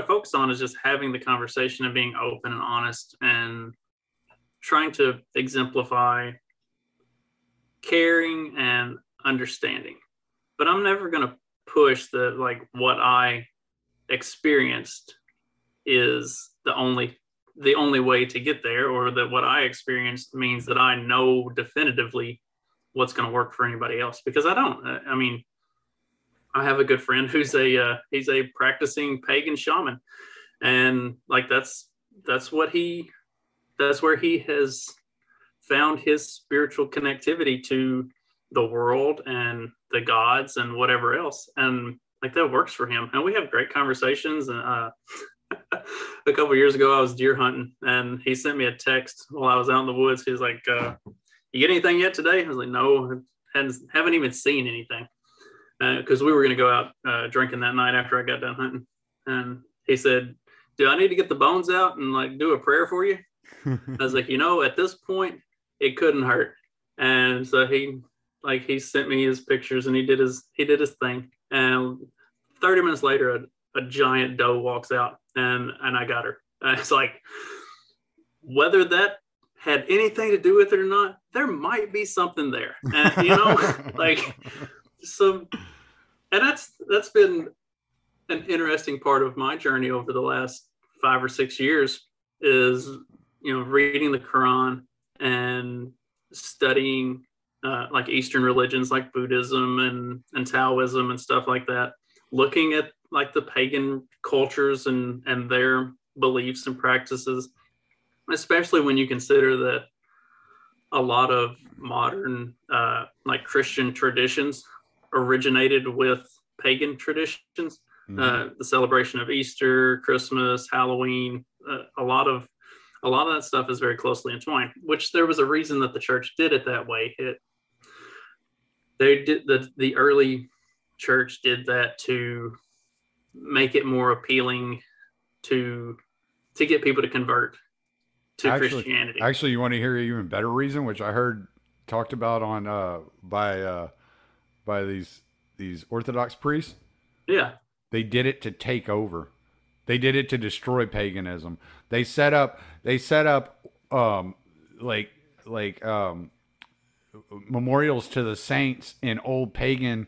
focus on is just having the conversation and being open and honest and trying to exemplify caring and understanding. But I'm never going to push that like what I experienced is the only way to get there, or that what I experienced means that I know definitively what's going to work for anybody else, because I don't. I mean, I have a good friend who's he's a practicing pagan shaman, and like that's where he has found his spiritual connectivity to the world and the gods and whatever else, and like that works for him. And we have great conversations. And a couple of years ago, I was deer hunting, and he sent me a text while I was out in the woods. He's like, "You get anything yet today?" I was like, "No, haven't even seen anything." Because we were going to go out drinking that night after I got done hunting. And he said, "Do I need to get the bones out and like do a prayer for you?" I was like, at this point, it couldn't hurt. And so he sent me his pictures, and he did his thing. And 30 minutes later, a giant doe walks out, and I got her. And it's like, whether that had anything to do with it or not, there might be something there. And, like, so, and that's been an interesting part of my journey over the last 5 or 6 years is, reading the Quran and studying like Eastern religions like Buddhism and Taoism and stuff like that, looking at like the pagan cultures and their beliefs and practices, especially when you consider that a lot of modern like Christian traditions originated with pagan traditions. The celebration of Easter, Christmas, Halloween, a lot of that stuff is very closely entwined, which there was a reason that the church did it that way. The early church did that to make it more appealing to get people to convert to Christianity. Actually, you want to hear an even better reason, which I heard talked about on by these Orthodox priests? Yeah. They did it to take over. They did it to destroy paganism. They set up like memorials to the saints in old pagan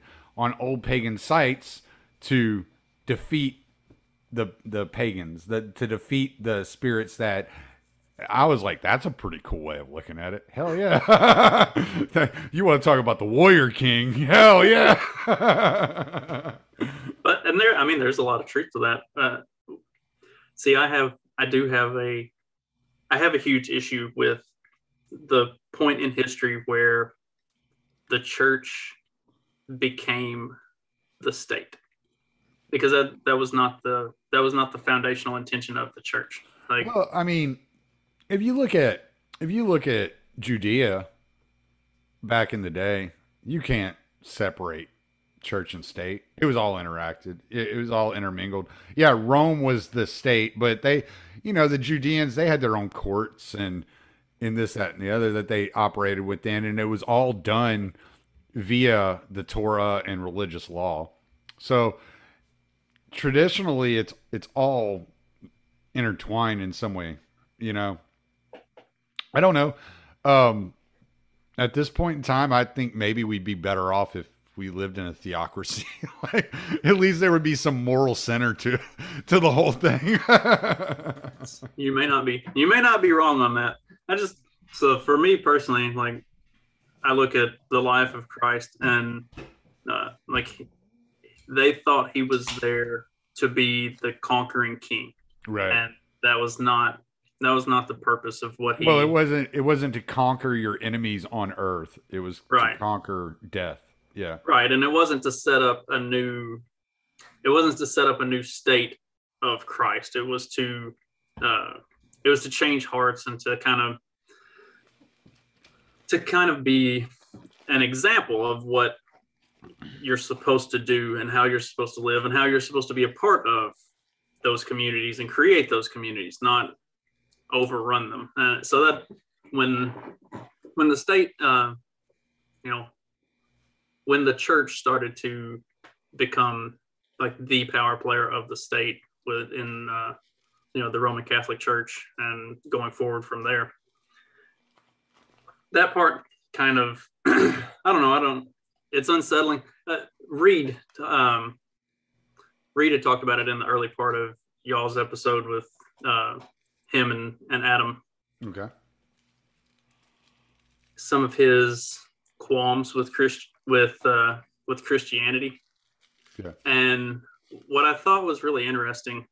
sites to defeat the pagans, to defeat the spirits that. I was like, that's a pretty cool way of looking at it. Hell yeah. You want to talk about the warrior king? Hell yeah. But there's a lot of truth to that. See, I have a huge issue with the point in history where the church became the state, because that was not the foundational intention of the church. Like, well, I mean, if you look at Judea back in the day, you can't separate church and state. It was all interacted. It was all intermingled. Yeah, Rome was the state, but they, the Judeans, they had their own courts and this, that, and the other that they operated within, and it was all done via the Torah and religious law. So traditionally, it's all intertwined in some way. I don't know. At this point in time, I think maybe we'd be better off if we lived in a theocracy. Like, at least there would be some moral center to the whole thing. You may not be wrong on that. So for me personally, like, I look at the life of Christ, and like, they thought he was there to be the conquering king, right? And that was not the purpose of what he. Well, it wasn't to conquer your enemies on earth. It was right. To conquer death. Yeah. Right, and it wasn't to set up a new state of Christ. It was to change hearts and to kind of be an example of what you're supposed to do and how you're supposed to live and how you're supposed to be a part of those communities and create those communities, not overrun them. So that when the state, when the church started to become like the power player of the state within, the Roman Catholic Church, and going forward from there, that part kind of, it's unsettling. Reed had talked about it in the early part of y'all's episode with him and Adam. Okay. Some of his qualms with Christianity. Yeah. And what I thought was really interesting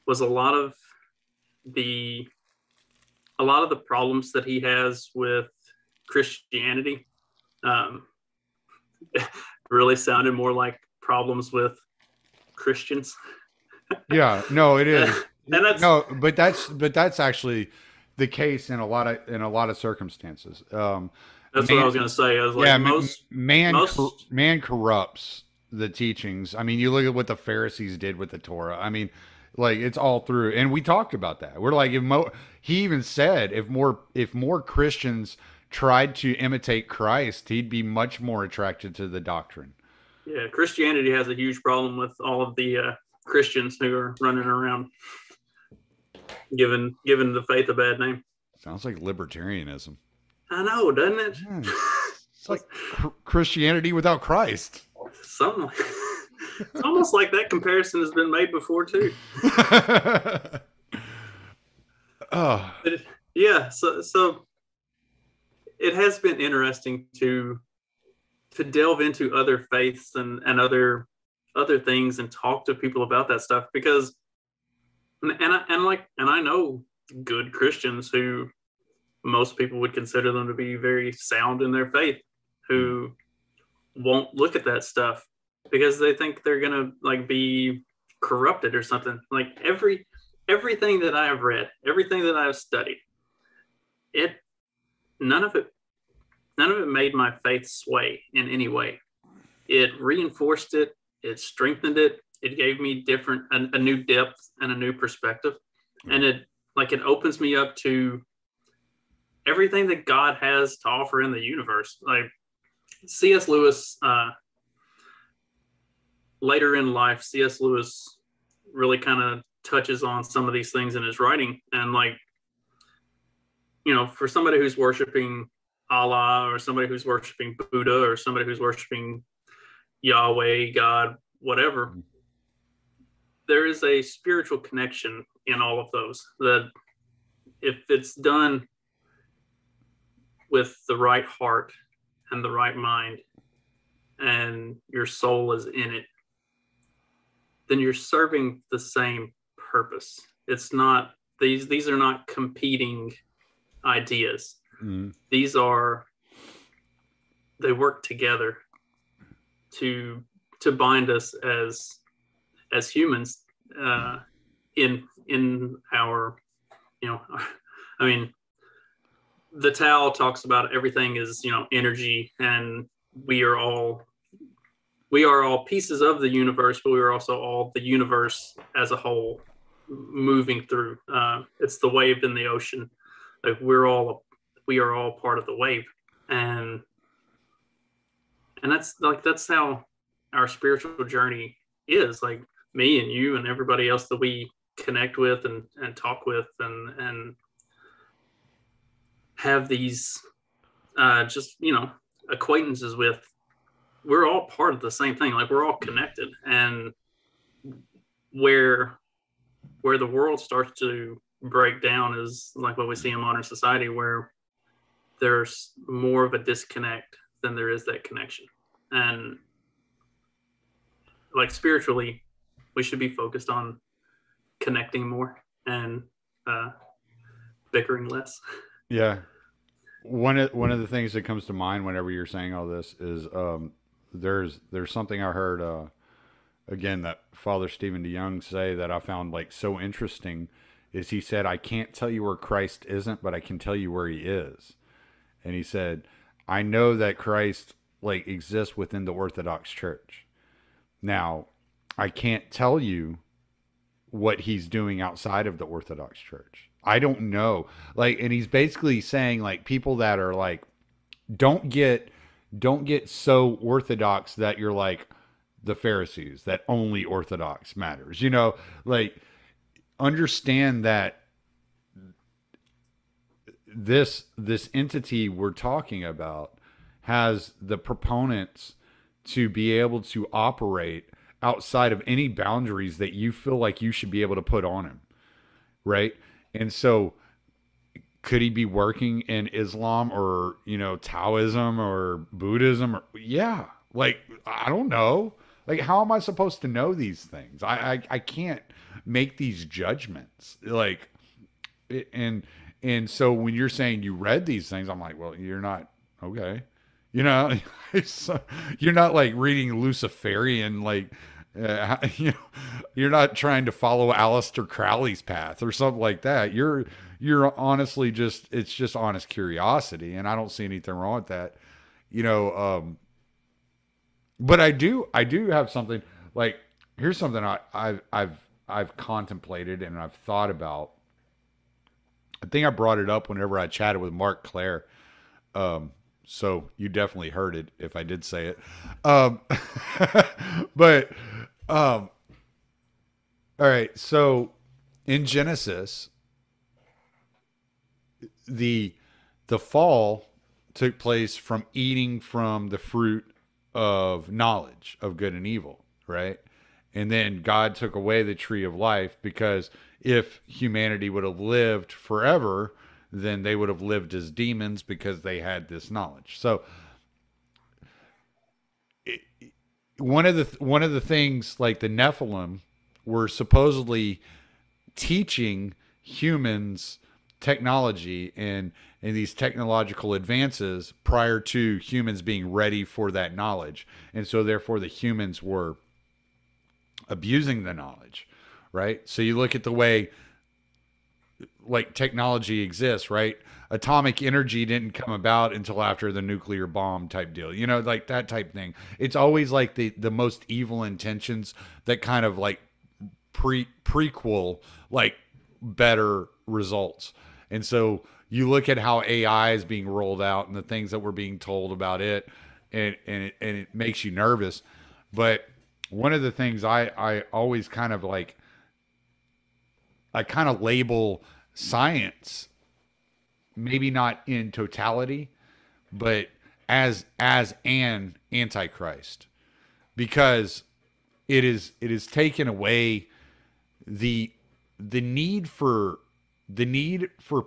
was a lot of the problems that he has with Christianity really sounded more like problems with Christians. Yeah, no, it is. And but that's actually the case in a lot of circumstances. That's what I was going to say. I was like, yeah, man corrupts the teachings. I mean, you look at what the Pharisees did with the Torah. I mean, like, it's all through, and we talked about that. We're like, he even said if more Christians tried to imitate Christ, he'd be much more attracted to the doctrine. Yeah, Christianity has a huge problem with all of the Christians who are running around giving the faith a bad name. Sounds like libertarianism. I know, doesn't it? Yeah, it's like Christianity without Christ. Something like, it's almost like that comparison has been made before too. Oh. So it has been interesting to delve into other faiths and other things and talk to people about that stuff, because and I know good Christians who most people would consider them to be very sound in their faith, who won't look at that stuff because they think they're gonna like be corrupted or something. Like everything that I have read, everything that I have studied, it none of it made my faith sway in any way. It reinforced it, it strengthened it, it gave me a new depth and a new perspective. And it opens me up to everything that God has to offer in the universe. Like C.S. Lewis, later in life, C.S. Lewis really kind of touches on some of these things in his writing. And for somebody who's worshiping Allah, or somebody who's worshiping Buddha, or somebody who's worshiping Yahweh, God, whatever, there is a spiritual connection in all of those, that if it's done with the right heart and the right mind and your soul is in it, then you're serving the same purpose. It's not, these are not competing ideas. They work together to bind us as humans in our, I mean, the Tao talks about everything is, energy, and we are all pieces of the universe, but we are also all the universe as a whole moving through. It's the wave in the ocean. Like we are all part of the wave, and that's how our spiritual journey is. Like me and you and everybody else that we connect with and talk with and have these acquaintances with, we're all part of the same thing. Like we're all connected. And where the world starts to break down is like what we see in modern society, where there's more of a disconnect than there is that connection. And like spiritually, we should be focused on connecting more and bickering less. Yeah. One of the things that comes to mind whenever you're saying all this is there's something I heard again that Father Stephen DeYoung say that I found like so interesting. Is he said, I can't tell you where Christ isn't, but I can tell you where he is. And he said, I know that Christ like exists within the Orthodox Church. Now, I can't tell you what he's doing outside of the Orthodox Church. I don't know. Like, and he's basically saying like people that are like, don't get so Orthodox that you're like the Pharisees, that only Orthodox matters, like understand that this entity we're talking about has the proponents to be able to operate outside of any boundaries that you feel like you should be able to put on him. Right. And so could he be working in Islam or, Taoism or Buddhism? Or, yeah. Like, I don't know. Like, how am I supposed to know these things? I can't make these judgments. Like, and so when you're saying you read these things, I'm like, well, you're not, okay. You're not like reading Luciferian, like, you're not trying to follow Aleister Crowley's path or something like that. You're honestly it's just honest curiosity, and I don't see anything wrong with that. But I do have something like, here's something I've contemplated and I've thought about. I think I brought it up whenever I chatted with Mark Clare. So you definitely heard it if I did say it. But all right. So in Genesis, the fall took place from eating from the fruit of knowledge of good and evil, right? And then God took away the tree of life, because if humanity would have lived forever, then they would have lived as demons because they had this knowledge. So one of the things, like the Nephilim were supposedly teaching humans technology and these technological advances prior to humans being ready for that knowledge. And so therefore the humans were abusing the knowledge, right? So you look at the way like technology exists, right? Atomic energy didn't come about until after the nuclear bomb type deal, you know, like that type thing. It's always like the most evil intentions that kind of like prequel like better results. And so you look at how AI is being rolled out and the things that we're being told about it, and it makes you nervous. But one of the things I always kind of like, I kind of label science, maybe not in totality, but as an antichrist, because it is taken away the need for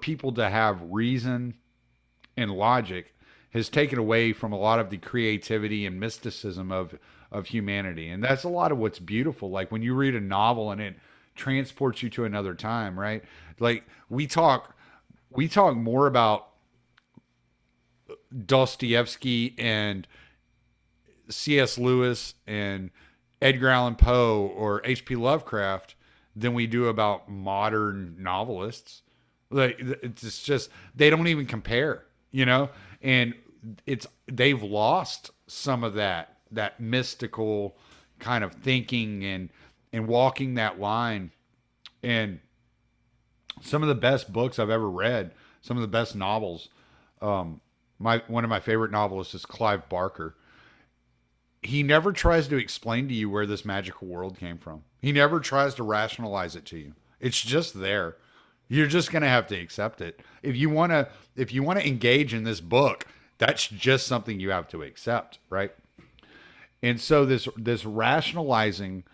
people to have reason and logic, has taken away from a lot of the creativity and mysticism of humanity. And that's a lot of what's beautiful. Like when you read a novel and it transports you to another time, right? Like we talk more about Dostoevsky and C.S. Lewis and Edgar Allan Poe or H.P. Lovecraft than we do about modern novelists. Like it's just, they don't even compare, you know? And they've lost some of that mystical kind of thinking and walking that line. And some of the best books I've ever read, some of the best novels. One of my favorite novelists is Clive Barker. He never tries to explain to you where this magical world came from. He never tries to rationalize it to you. It's just there. You're just going to have to accept it. If you want to engage in this book, that's just something you have to accept, right? And so this rationalizing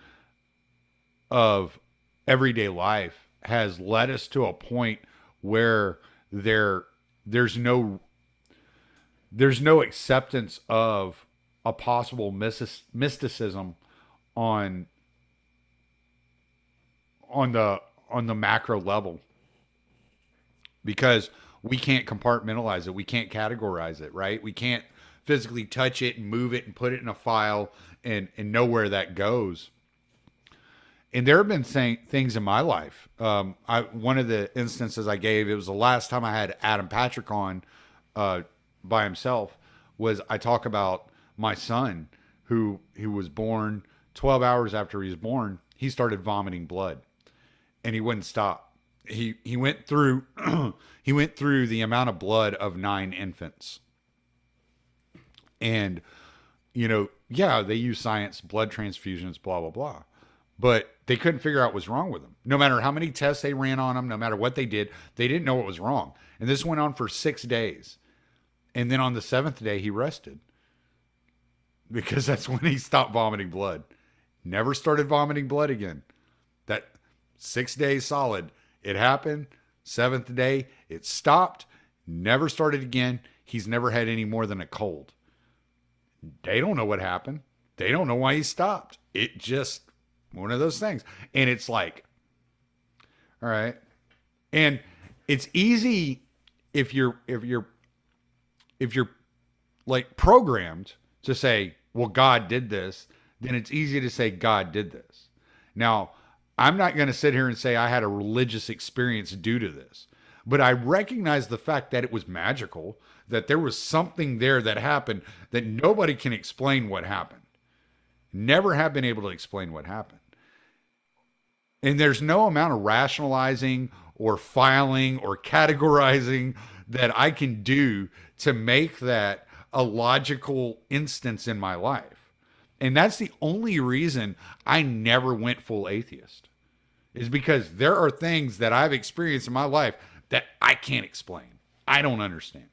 of everyday life has led us to a point where there's no acceptance of a possible mysticism on the macro level, because we can't compartmentalize it. We can't categorize it, right? We can't physically touch it and move it and put it in a file and know where that goes. And there have been things in my life. One of the instances I gave, it was the last time I had Adam Patrick on by himself, was I talk about my son who was born 12 hours after he was born. He started vomiting blood and he wouldn't stop. He went through he went through the amount of blood of 9 infants. And, you know, yeah, they use science, blood transfusions, blah, blah, blah. But they couldn't figure out what's wrong with him. No matter how many tests they ran on him, no matter what they did, they didn't know what was wrong. And this went on for 6 days. And then on the 7th day, he rested. Because that's when he stopped vomiting blood. Never started vomiting blood again. That 6 days solid. It happened. 7th day, it stopped. Never started again. He's never had any more than a cold. They don't know what happened. They don't know why he stopped. It just, one of those things. And it's like, all right. And it's easy if you're like programmed to say, well, God did this, then it's easy to say God did this. Now, I'm not going to sit here and say I had a religious experience due to this, but I recognize the fact that it was magical, that there was something there that happened that nobody can explain what happened. Never have been able to explain what happened. And there's no amount of rationalizing or filing or categorizing that I can do to make that a logical instance in my life. And that's the only reason I never went full atheist, is because there are things that I've experienced in my life that I can't explain. I don't understand.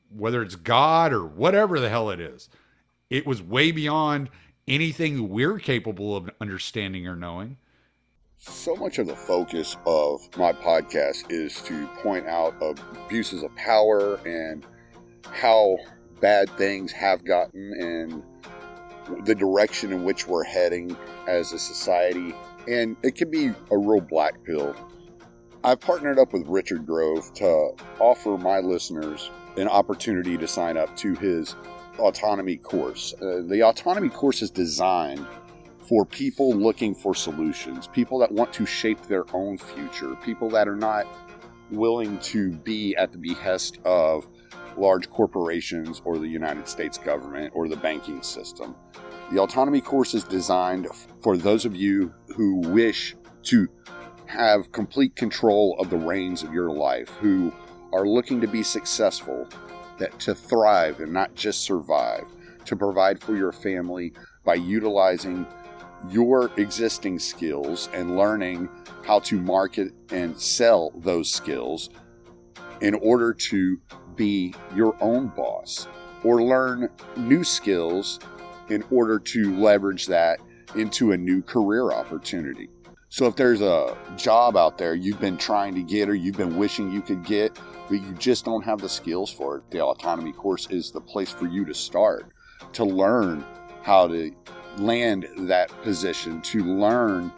Whether it's God or whatever the hell it is, it was way beyond anything we're capable of understanding or knowing. So much of the focus of my podcast is to point out abuses of power and how bad things have gotten and the direction in which we're heading as a society. And it can be a real black pill. I've partnered up with Richard Grove to offer my listeners an opportunity to sign up to his Autonomy Course. The Autonomy Course is designed for people looking for solutions, people that want to shape their own future, people that are not willing to be at the behest of large corporations or the United States government or the banking system. The Autonomy Course is designed for those of you who wish to have complete control of the reins of your life, who are looking to be successful, to thrive and not just survive, to provide for your family by utilizing your existing skills and learning how to market and sell those skills in order to be your own boss, or learn new skills in order to leverage that into a new career opportunity. So if there's a job out there you've been trying to get or you've been wishing you could get, but you just don't have the skills for it, the Autonomy Course is the place for you to start, to learn how to land that position, to learn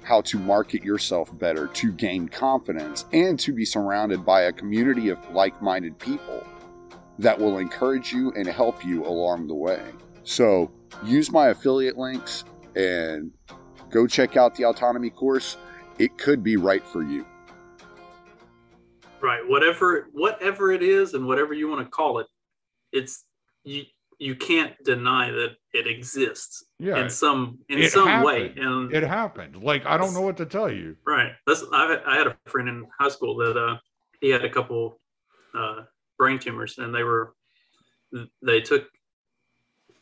how to market yourself better, to gain confidence, and to be surrounded by a community of like-minded people that will encourage you and help you along the way. So use my affiliate links and go check out the Autonomy Course. It could be right for you. Right. Whatever it is and whatever you want to call it, it's you can't deny that it exists in some way. And it happened. Like, I don't know what to tell you. Right. I had a friend in high school that he had a couple brain tumors, and they were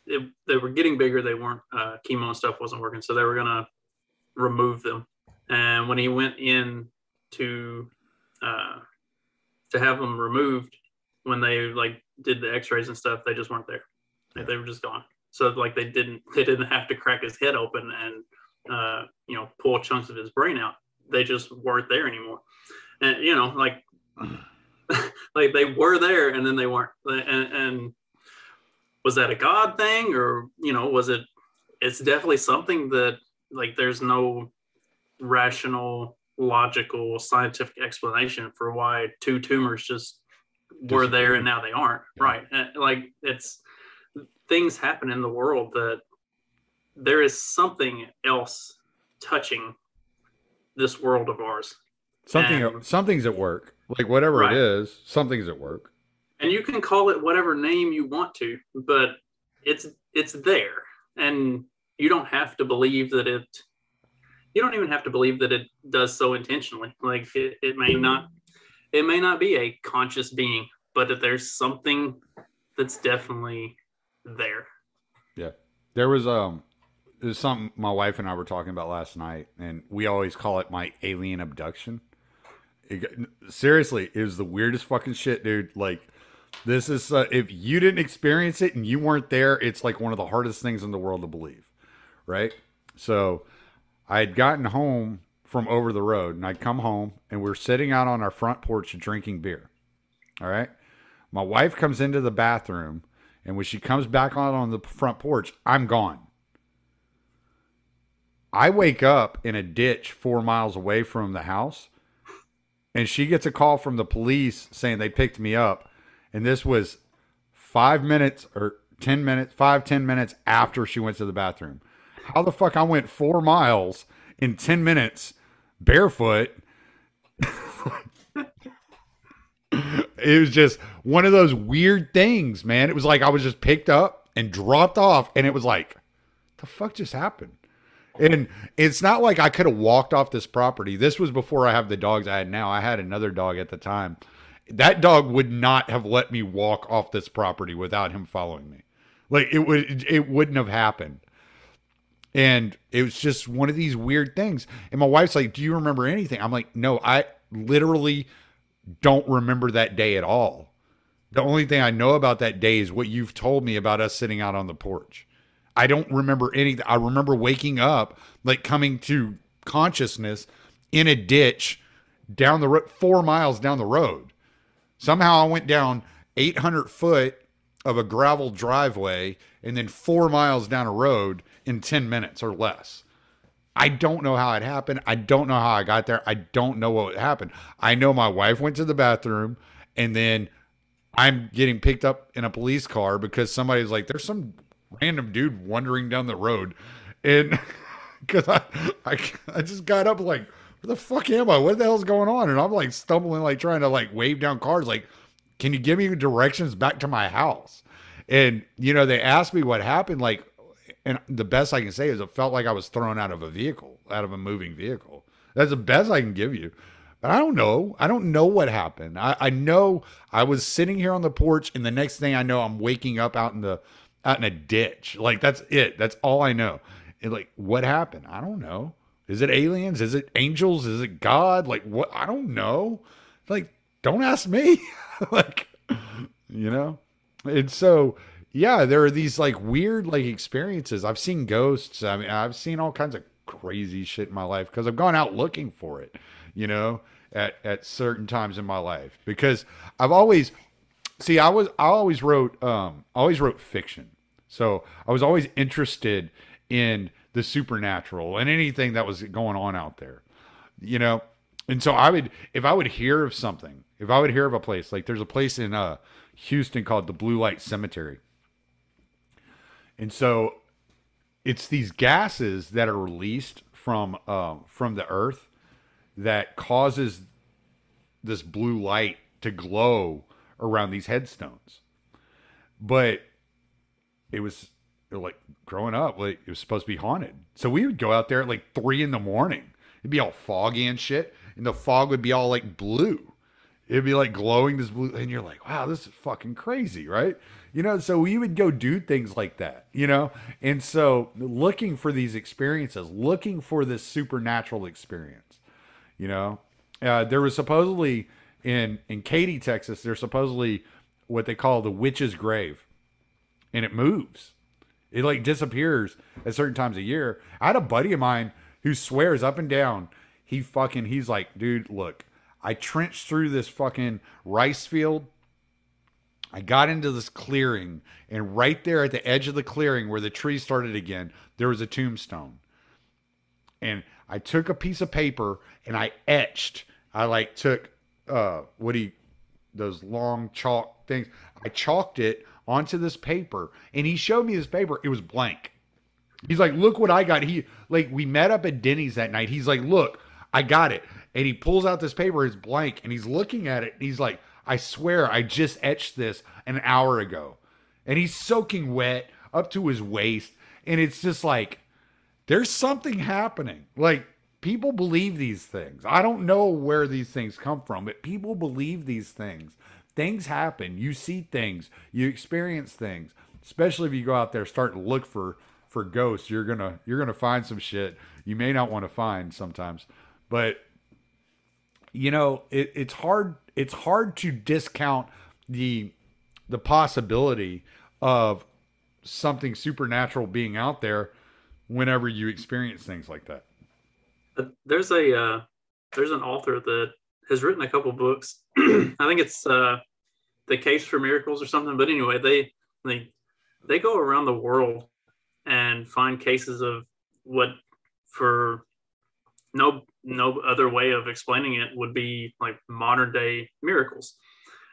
getting bigger. They weren't chemo and stuff wasn't working, so they were gonna remove them. And when he went in to have them removed, when they did the x-rays and stuff, they just weren't there. They were just gone. So they didn't have to crack his head open and pull chunks of his brain out. They just weren't there anymore. And they were there and then they weren't. And was that a God thing, or was it? It's definitely something that there's no rational, logical, scientific explanation for why two tumors just were there and now they aren't. Yeah. Right. And it's things happen in the world that there is something else touching this world of ours. Something's at work. Whatever it is, something's at work. And you can call it whatever name you want to, but it's there. And you don't have to believe that you don't even have to believe that it does so intentionally. It may not be a conscious being, but that there's something that's definitely there. Yeah. There was something my wife and I were talking about last night, and we always call it my alien abduction. Seriously, it was the weirdest fucking shit, dude. This is if you didn't experience it and you weren't there, it's one of the hardest things in the world to believe, right? So I had gotten home from over the road, and I'd come home, and we're sitting out on our front porch drinking beer. All right. My wife comes into the bathroom, and when she comes back on the front porch, I'm gone. I wake up in a ditch 4 miles away from the house, and she gets a call from the police saying they picked me up. And this was 5 minutes or 10 minutes, 5-10 minutes after she went to the bathroom. How the fuck I went 4 miles in 10 minutes barefoot? It was just one of those weird things, man. It was I was just picked up and dropped off, and it was the fuck just happened? And it's not like I could have walked off this property. This was before I have the dogs I had now. I had another dog at the time. That dog would not have let me walk off this property without him following me. It wouldn't have happened. And it was just one of these weird things. And my wife's like, do you remember anything? I'm like, no, I literally don't remember that day at all. The only thing I know about that day is what you've told me about us sitting out on the porch. I don't remember anything. I remember waking up, coming to consciousness in a ditch down the road, 4 miles down the road. Somehow I went down 800 foot of a gravel driveway and then 4 miles down a road in 10 minutes or less. I don't know how it happened. I don't know how I got there. I don't know what happened. I know my wife went to the bathroom, and then I'm getting picked up in a police car because somebody was like, there's some random dude wandering down the road. And because I just got up like, where the fuck am I? What the hell's going on? And I'm like stumbling, like trying to like wave down cars. Like, can you give me directions back to my house? And, you know, they asked me what happened. Like, and the best I can say is it felt like I was thrown out of a vehicle, out of a moving vehicle. That's the best I can give you. But I don't know. I don't know what happened. I know I was sitting here on the porch, and the next thing I know, I'm waking up out in a ditch. Like, that's it. That's all I know. And like, what happened? I don't know. Is it aliens? Is it angels? Is it God? Like, what? I don't know. Like, don't ask me. Like, you know? And so, yeah, there are these like weird like experiences. I've seen ghosts. I mean, I've seen all kinds of crazy shit in my life because I've gone out looking for it, you know, at certain times in my life. Because I've always I always wrote fiction. So I was always interested in the supernatural and anything that was going on out there, you know? And so if I would hear of something, if I would hear of a place, like there's a place in Houston called the Blue Light Cemetery. And so it's these gases that are released from the earth that causes this blue light to glow around these headstones. But it was like growing up, like it was supposed to be haunted. So we would go out there at like 3 a.m. It'd be all foggy and shit. And the fog would be all like blue. It'd be like glowing this blue. And you're like, wow, this is fucking crazy, right? You know, so we would go do things like that, you know? And so looking for these experiences, looking for this supernatural experience, you know? There was supposedly in Katy, Texas, there's supposedly what they call the witch's grave. And it moves. It like disappears at certain times of year. I had a buddy of mine who swears up and down. He's like, dude, look, I trenched through this fucking rice field. I got into this clearing, and right there at the edge of the clearing where the tree started again, there was a tombstone. And I took a piece of paper and I took those long chalk things. I chalked it onto this paper, and he showed me this paper. It was blank. He's like, look what I got. We met up at Denny's that night. He's like, look, I got it. And he pulls out this paper. It's blank. And he's looking at it. And he's like, I swear I just etched this an hour ago. And he's soaking wet up to his waist. And it's just like, there's something happening. Like, people believe these things. I don't know where these things come from, but people believe these things. Things happen. You see things. You experience things. Especially if you go out there, start to look for ghosts. You're gonna find some shit you may not want to find sometimes. But you know, it's hard to discount the possibility of something supernatural being out there whenever you experience things like that. There's an author that has written a couple books. I think it's The Case for Miracles or something. But anyway, they go around the world and find cases of what, for no other way of explaining it, would be like modern day miracles.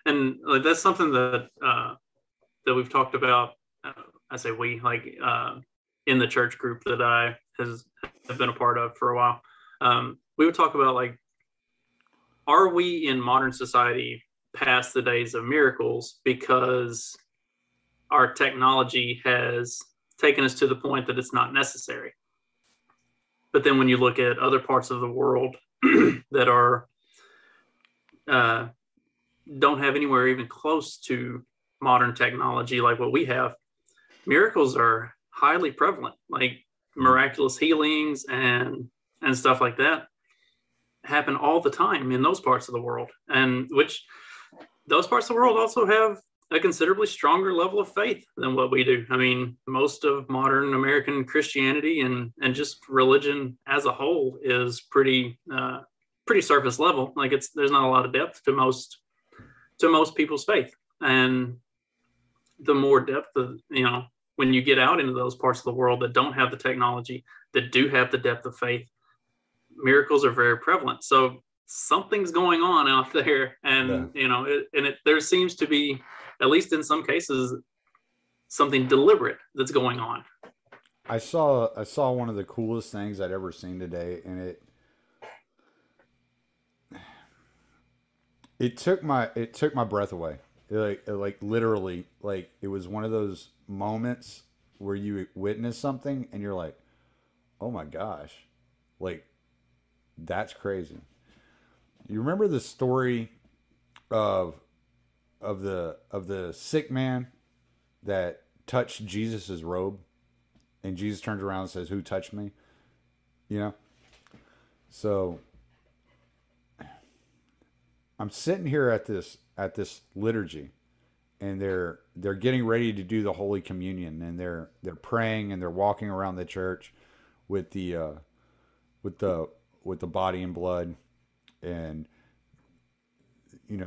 And like, that's something that we've talked about. I say we, like in the church group that I have been a part of for a while. We would talk about, like, are we in modern society past the days of miracles because our technology has taken us to the point that it's not necessary? But then when you look at other parts of the world that are don't have anywhere even close to modern technology like what we have, miracles are highly prevalent, like miraculous healings and stuff like that happen all the time in those parts of the world. And which those parts of the world also have a considerably stronger level of faith than what we do. I mean, most of modern American Christianity and just religion as a whole is pretty surface level. Like, there's not a lot of depth to most people's faith. And the more depth of, when when you get out into those parts of the world that don't have the technology, that do have the depth of faith, miracles are very prevalent. So something's going on out there, and there seems to be, at least in some cases, something deliberate that's going on. I saw one of the coolest things I'd ever seen today, and it took my breath away. Like literally, like it was one of those moments where you witness something and you're like, oh my gosh, like that's crazy. You remember the story of the sick man that touched Jesus's robe, and Jesus turns around and says, "Who touched me?" You know? So I'm sitting here at this liturgy, and they're getting ready to do the Holy Communion, and they're praying, and they're walking around the church with the body and blood, and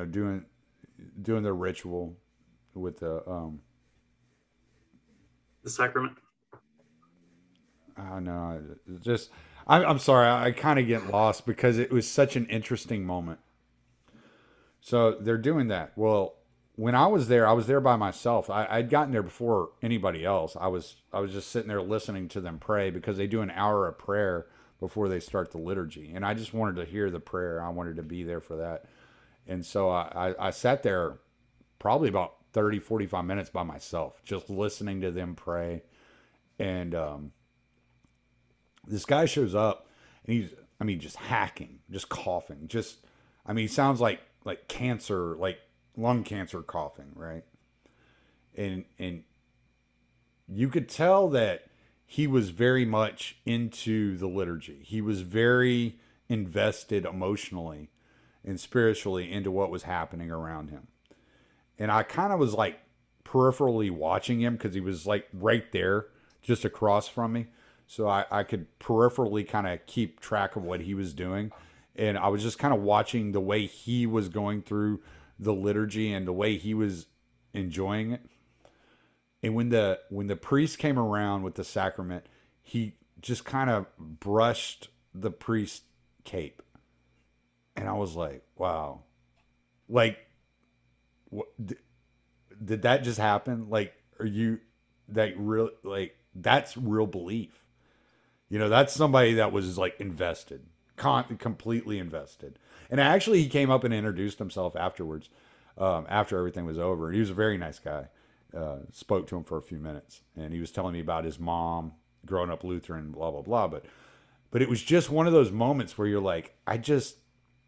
doing their ritual with the sacrament. Oh no, just I'm sorry, I kind of get lost because it was such an interesting moment. So they're doing that. Well, when I was there by myself. I'd gotten there before anybody else. I was just sitting there listening to them pray, because they do an hour of prayer before they start the liturgy. And I just wanted to hear the prayer. I wanted to be there for that. And so I sat there probably about 30, 45 minutes by myself, just listening to them pray. And this guy shows up, and he's just hacking, just coughing. He sounds like cancer, like lung cancer coughing, right? And you could tell that he was very much into the liturgy. He was very invested emotionally and spiritually into what was happening around him. And I kind of was like peripherally watching him, because he was like right there, just across from me. So I could peripherally kind of keep track of what he was doing. And I was just kind of watching the way he was going through the liturgy and the way he was enjoying it. And when the priest came around with the sacrament, he just kind of brushed the priest's cape. And I was like, wow. Like, what, did that just happen? Like, are you that real? Like, that's real belief. That's somebody that was like invested, completely invested. And actually, he came up and introduced himself afterwards, after everything was over. He was a very nice guy. Spoke to him for a few minutes, and he was telling me about his mom growing up Lutheran, blah blah blah. But it was just one of those moments where you're like, I just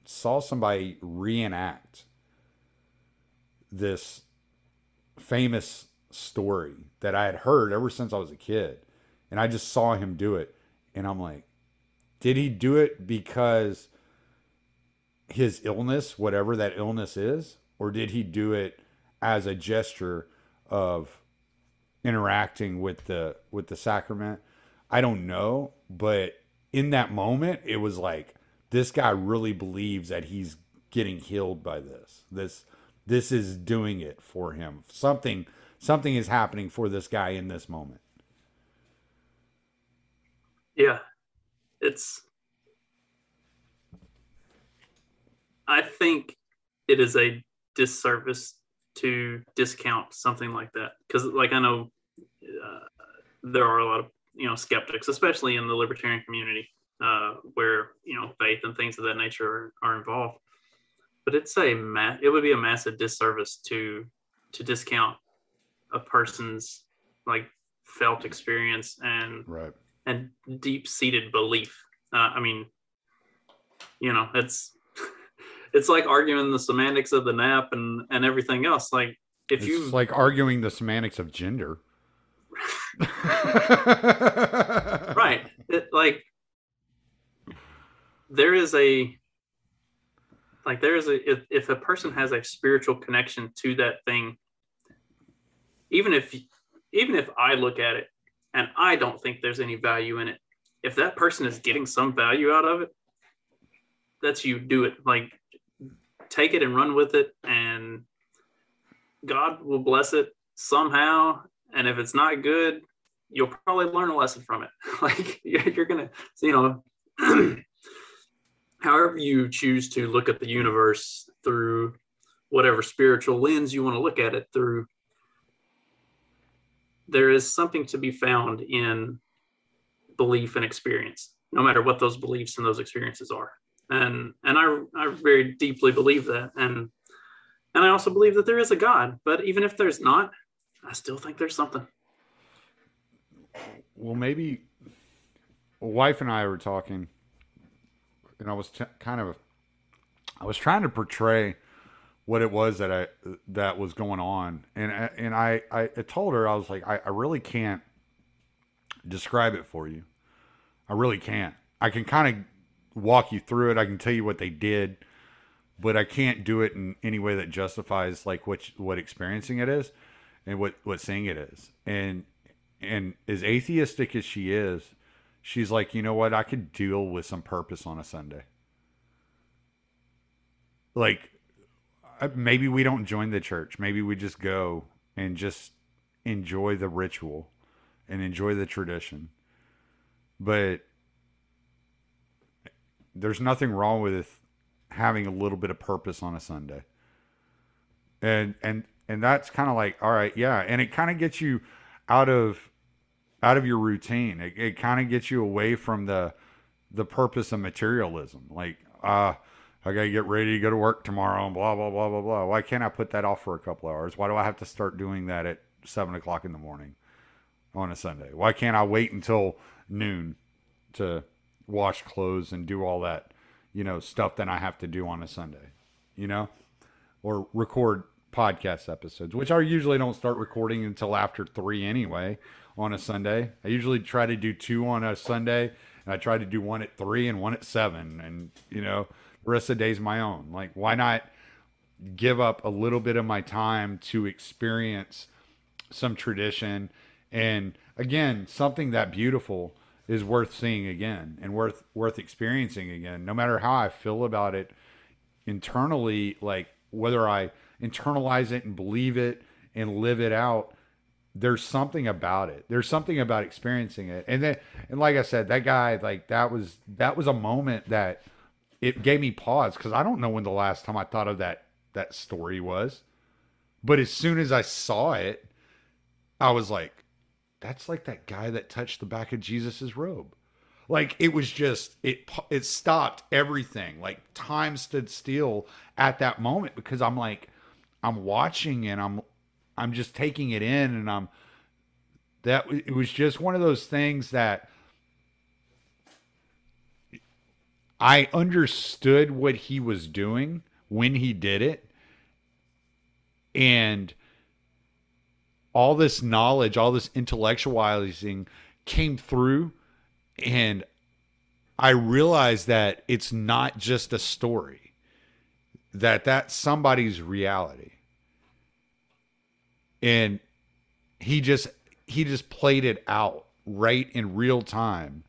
saw somebody reenact this famous story that I had heard ever since I was a kid, and I just saw him do it, and I'm like, did he do it because his illness, whatever that illness is, or did he do it as a gesture of interacting with the sacrament? I don't know, but in that moment, it was like, this guy really believes that he's getting healed by this. This is doing it for him. Something is happening for this guy in this moment. Yeah, I think it is a disservice to discount something like that, because like I know there are a lot of skeptics, especially in the libertarian community, where faith and things of that nature are involved. But it would be a massive disservice to discount a person's like felt experience and right. and deep-seated belief. It's like arguing the semantics of the nap and everything else. Like it's like arguing the semantics of gender. Right. If a person has a spiritual connection to that thing, even if I look at it and I don't think there's any value in it, if that person is getting some value out of it, that's you. Do it. Like, take it and run with it, and God will bless it somehow. And if it's not good, you'll probably learn a lesson from it. Like you're going to, however you choose to look at the universe through whatever spiritual lens you want to look at it through, there is something to be found in belief and experience, no matter what those beliefs and those experiences are. And I very deeply believe that. And I also believe that there is a God, but even if there's not, I still think there's something. Well, maybe wife and I were talking, and I was I was trying to portray what it was that was going on. And I told her, I was like, I really can't describe it for you. I really can't. I can kind of walk you through it. I can tell you what they did, but I can't do it in any way that justifies like what experiencing it is and what seeing it is. And as atheistic as she is, she's like, you know what? I could deal with some purpose on a Sunday. Like, maybe we don't join the church. Maybe we just go and just enjoy the ritual and enjoy the tradition. But there's nothing wrong with having a little bit of purpose on a Sunday. And that's kind of like, all right, yeah. And it kind of gets you out of your routine. It kind of gets you away from the purpose of materialism. Like, I gotta get ready to go to work tomorrow and blah, blah, blah, blah, blah. Why can't I put that off for a couple hours? Why do I have to start doing that at 7:00 in the morning on a Sunday? Why can't I wait until noon to wash clothes and do all that, stuff that I have to do on a Sunday, or record podcast episodes, which I usually don't start recording until after 3 anyway on a Sunday. I usually try to do 2 on a Sunday, and I try to do 1 at 3 and 1 at 7. And, the rest of the day's my own. Like, why not give up a little bit of my time to experience some tradition? And again, something that beautiful is worth seeing again and worth experiencing again, no matter how I feel about it internally, like whether I internalize it and believe it and live it out. There's something about it. There's something about experiencing it. And like I said, that guy, like that was a moment that it gave me pause, because I don't know when the last time I thought of that story was. But as soon as I saw it, I was like, that's like that guy that touched the back of Jesus's robe. Like, it was just, it stopped everything. Like, time stood still at that moment, because I'm like, I'm watching and I'm just taking it in, and it was just one of those things that I understood what he was doing when he did it. And all this knowledge, all this intellectualizing came through, and I realized that it's not just a story, that's somebody's reality. And he just played it out right in real time.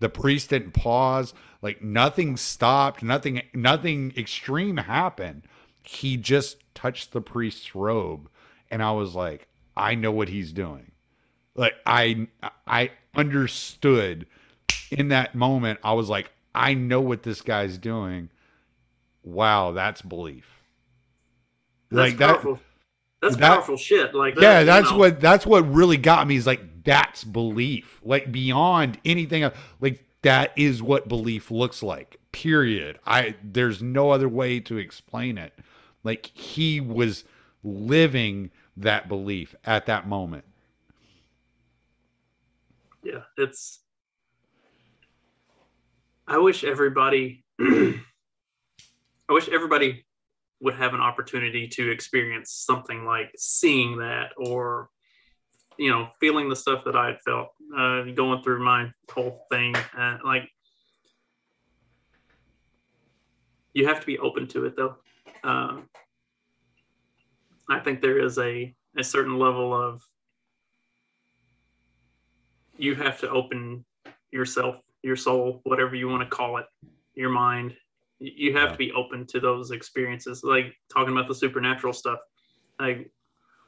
The priest didn't pause, like nothing stopped, nothing extreme happened. He just touched the priest's robe, and I was like, I know what he's doing. Like, I understood in that moment. I was like, I know what this guy's doing. Wow, that's belief. That's like powerful. That's powerful shit. Like that, yeah, that's what really got me, is like, that's belief. Like, beyond anything else, like, that is what belief looks like. Period. There's no other way to explain it. Like, he was living that belief at that moment. Yeah, I wish everybody would have an opportunity to experience something like seeing that, or feeling the stuff that I had felt going through my whole thing. Like, you have to be open to it, though. I think there is a certain level of, you have to open yourself, your soul, whatever you want to call it, your mind. You have to be open to those experiences. Like, talking about the supernatural stuff. Like,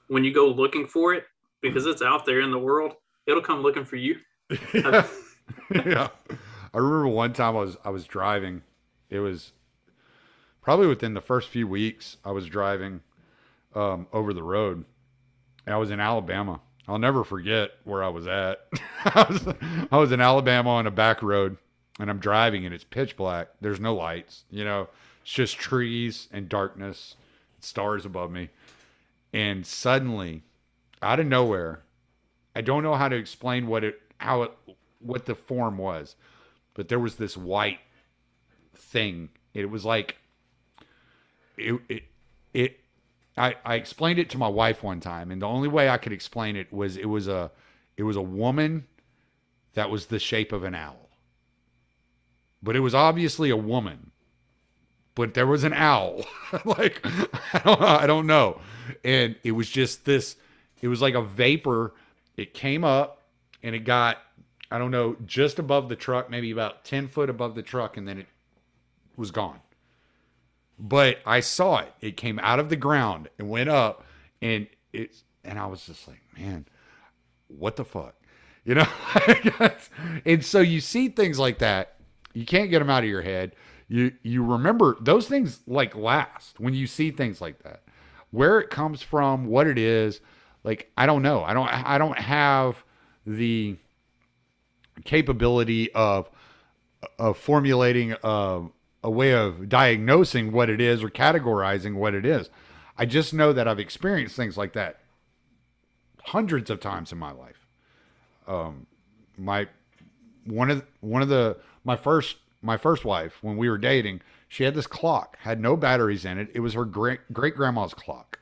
when you go looking for it, because it's out there in the world. It'll come looking for you. Yeah. Yeah. I remember one time I was driving. It was probably within the first few weeks I was driving over the road. I was in Alabama. I'll never forget where I was at. I was in Alabama on a back road, and I'm driving, and it's pitch black. There's no lights. You know, it's just trees and darkness, stars above me. And suddenly, out of nowhere, I don't know how to explain what the form was, but there was this white thing. It was like I explained it to my wife one time, and the only way I could explain it was it was a woman that was the shape of an owl. But it was obviously a woman. But there was an owl. Like, I don't know. And it was just this, it was like a vapor. It came up and it got, I don't know, just above the truck, maybe about 10 foot above the truck, and then it was gone. But I saw it. It came out of the ground and went up, and I was just like, man, what the fuck? You know? And so you see things like that. You can't get them out of your head. You remember those things like last when you see things like that. Where it comes from, what it is, like, I don't know. I don't have the capability of formulating a way of diagnosing what it is or categorizing what it is. I just know that I've experienced things like that hundreds of times in my life. My first wife, when we were dating, she had this clock, had no batteries in it. It was her great grandma's clock,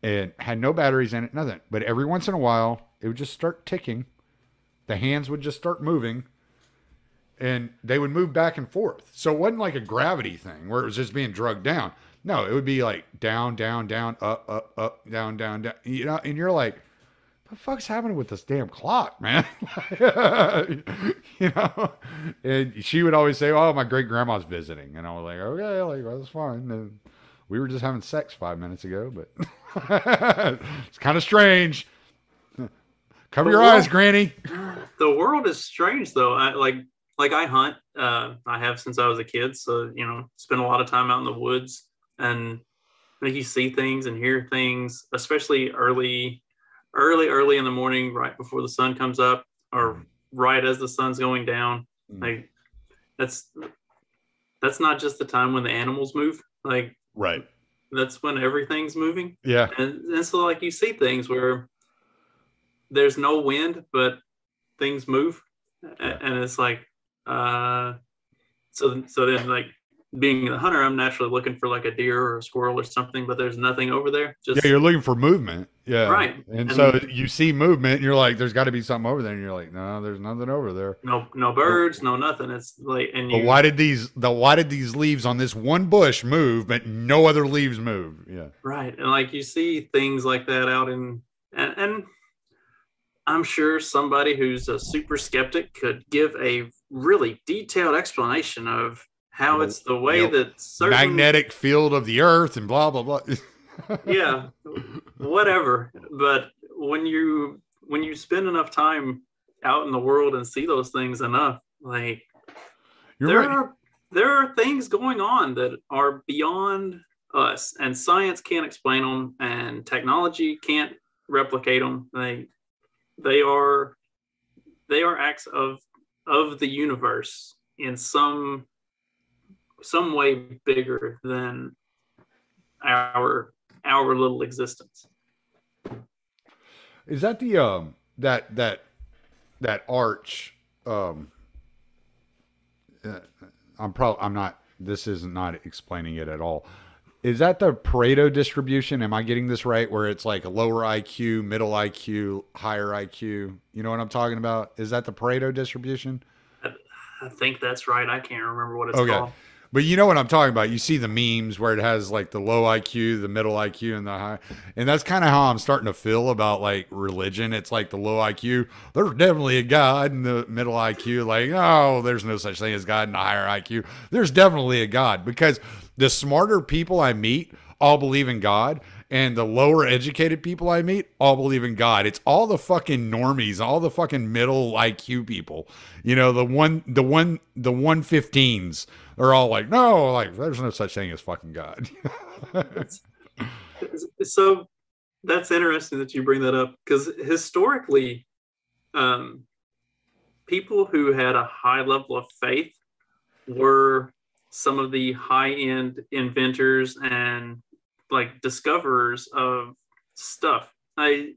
and had no batteries in it, nothing. But every once in a while, it would just start ticking. The hands would just start moving, and they would move back and forth. So it wasn't like a gravity thing where it was just being drugged down. No, it would be like down, down, down, up, down, down, down. You know, and you're like, what the fuck's happening with this damn clock, man? You know? And she would always say, oh, my great grandma's visiting. And I was like, okay, like, well, that's fine. And we were just having sex 5 minutes ago, but it's kind of strange. Cover your eyes, Granny. The world is strange, though. I hunt. I have since I was a kid, so spend a lot of time out in the woods, and you see things and hear things, especially early in the morning, right before the sun comes up, or right as the sun's going down. Like that's not just the time when the animals move. Like, right. That's when everything's moving. Yeah. And so like you see things where there's no wind, but things move. Yeah. And it's like, so then, like, being a hunter, I'm naturally looking for like a deer or a squirrel or something, but there's nothing over there. Yeah, you're looking for movement. Yeah. Right. And so you see movement and you're like, there's got to be something over there. And you're like, no, there's nothing over there. No birds, no nothing. It's like, but why did these leaves on this one bush move, but no other leaves move? Yeah. Right. And like you see things like that out and I'm sure somebody who's a super skeptic could give a really detailed explanation of how it's the way that certain magnetic field of the earth and blah, blah, blah. Yeah, whatever. But when you spend enough time out in the world and see those things enough, like there are things going on that are beyond us, and science can't explain them, and technology can't replicate them. They are acts of the universe in some way bigger than our little existence. Is that the that arch? I'm not. This is not explaining it at all. Is that the Pareto distribution? Am I getting this right? Where it's like a lower IQ, middle IQ, higher IQ. You know what I'm talking about? Is that the Pareto distribution? I think that's right. I can't remember what it's called. But you know what I'm talking about. You see the memes where it has like the low IQ, the middle IQ, and the high. And that's kind of how I'm starting to feel about like religion. It's like the low IQ, there's definitely a God, and the middle IQ, like, oh, there's no such thing as God, and the higher IQ, there's definitely a God. Because the smarter people I meet all believe in God, And the lower educated people I meet all believe in God. It's all the fucking normies, all the fucking middle IQ people. You know, the 115s are all like, no, like there's no such thing as fucking God. So that's interesting that you bring that up, because historically, people who had a high level of faith were some of the high-end inventors and like discoverers of stuff. I'm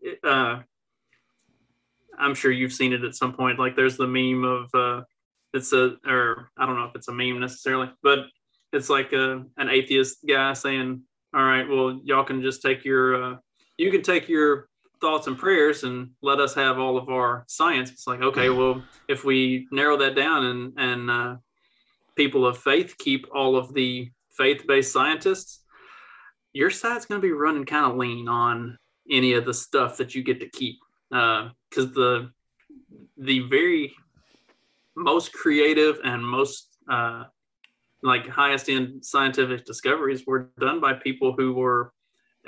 sure you've seen it at some point. Like there's the meme of or I don't know if it's a meme necessarily, but it's like an atheist guy saying, all right, well, y'all can just take your you can take your thoughts and prayers and let us have all of our science. It's like, okay, well, if we narrow that down and people of faith keep all of the faith-based scientists, your side's going to be running kind of lean on any of the stuff that you get to keep, because the very most creative and most like highest end scientific discoveries were done by people who were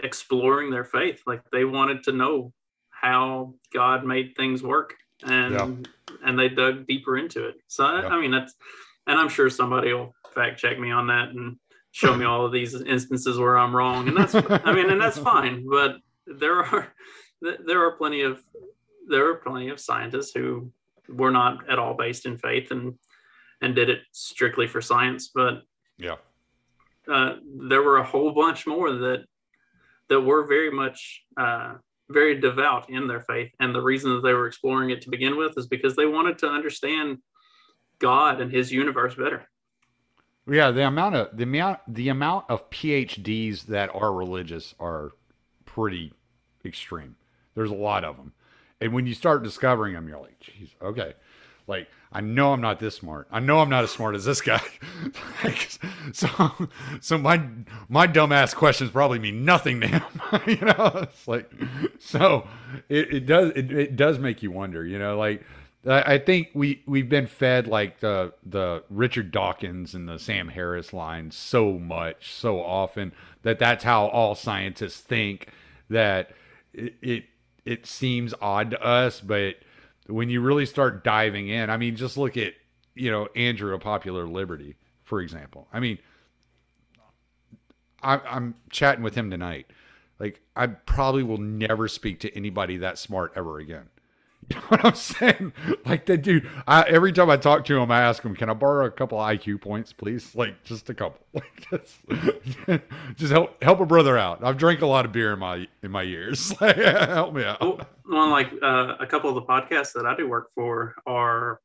exploring their faith. Like they wanted to know how God made things work, and they dug deeper into it. So I mean, that's, and I'm sure somebody will fact check me on that and show me all of these instances where I'm wrong, and that's I mean, and that's fine. But there are plenty of scientists who were not at all based in faith and did it strictly for science. But there were a whole bunch more that were very much very devout in their faith, and the reason that they were exploring it to begin with is because they wanted to understand God and His universe better. Yeah, the amount of PhDs that are religious are pretty extreme. There's a lot of them, and when you start discovering them, you're like, "Geez, okay." Like, I know I'm not this smart. I know I'm not as smart as this guy. so my dumbass questions probably mean nothing to him. You know, it's like, so it does make you wonder. You know, like. I think we've been fed like the Richard Dawkins and the Sam Harris lines so much, so often, that's how all scientists think, that it seems odd to us. But when you really start diving in, I mean, just look at, you know, Andrew of Popular Liberty, for example. I mean, I'm chatting with him tonight. Like, I probably will never speak to anybody that smart ever again. You know what I'm saying? Like, that dude, every time I talk to him, I ask him, can I borrow a couple of IQ points, please? Like, just a couple. Like, just help a brother out. I've drank a lot of beer in my years. Help me out. Well, like a couple of the podcasts that I do work for are,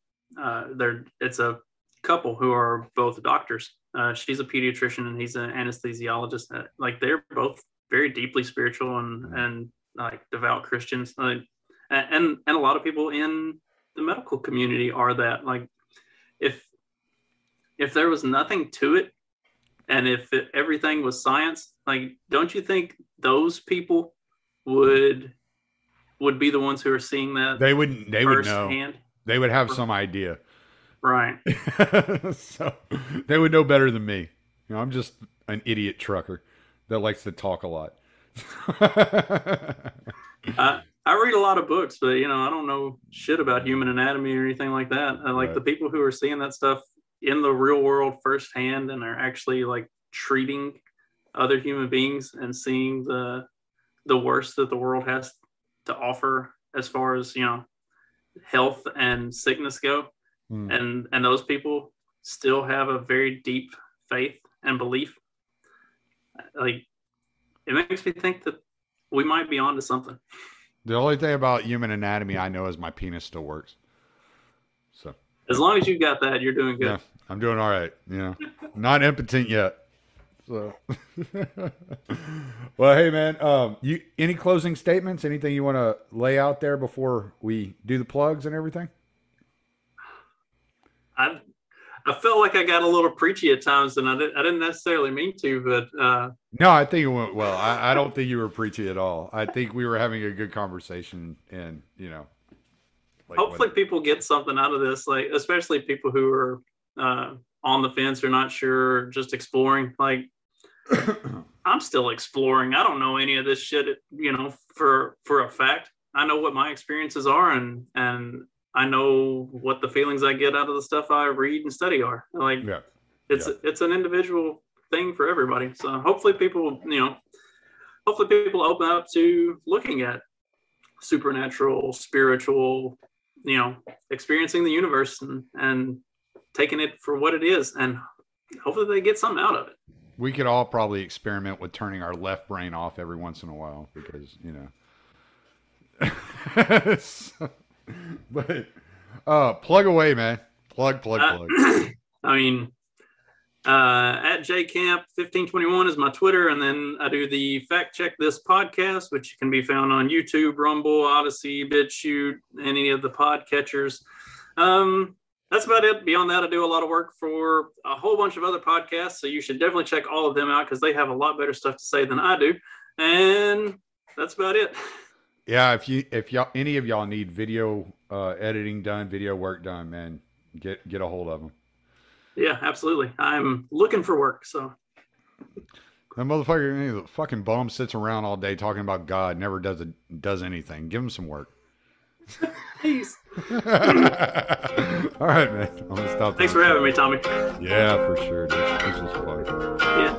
it's a couple who are both doctors. She's a pediatrician and he's an anesthesiologist. Like, they're both very deeply spiritual and like devout Christians. And a lot of people in the medical community are that. Like, if there was nothing to it, and if everything was science, like, don't you think those people would be the ones who are seeing that? They would know. They would have some idea, right? So they would know better than me. You know, I'm just an idiot trucker that likes to talk a lot. I read a lot of books, but, you know, I don't know shit about human anatomy or anything like that. I like the people who are seeing that stuff in the real world firsthand and are actually like treating other human beings and seeing the worst that the world has to offer as far as, you know, health and sickness go. And those people still have a very deep faith and belief. Like, it makes me think that we might be onto something. The only thing about human anatomy I know is my penis still works. So as long as you got that, you're doing good. Yeah, I'm doing all right. You know, not impotent yet. So, well, hey man, you any closing statements? Anything you want to lay out there before we do the plugs and everything? I felt like I got a little preachy at times, and I didn't necessarily mean to, but no, I think it went well. I don't think you were preachy at all. I think we were having a good conversation, and, you know, like, hopefully people get something out of this, like, especially people who are on the fence or not sure, just exploring. Like, I'm still exploring. I don't know any of this shit, you know, for a fact. I know what my experiences are, and I know what the feelings I get out of the stuff I read and study are. Like, it's an individual thing for everybody. So hopefully people, you know, open up to looking at supernatural, spiritual, you know, experiencing the universe and taking it for what it is, and hopefully they get something out of it. We could all probably experiment with turning our left brain off every once in a while, because, you know. But plug away, man. Plug. I mean, at jcamp1521 is my Twitter, and then I do the Fact Check This podcast, which can be found on YouTube, Rumble, Odyssey, BitChute, any of the podcatchers. That's about it. Beyond that, I do a lot of work for a whole bunch of other podcasts, so you should definitely check all of them out, because they have a lot better stuff to say than I do. And that's about it. Yeah, if y'all, any of y'all need video editing done, video work done, man, get a hold of them. Yeah, absolutely. I'm looking for work. So that motherfucker, the fucking bum, sits around all day talking about God, never does anything. Give him some work. Please. All right, man. I'm gonna stop. Thanks for having me, Tommy. Yeah, for sure. This was fun. Yeah.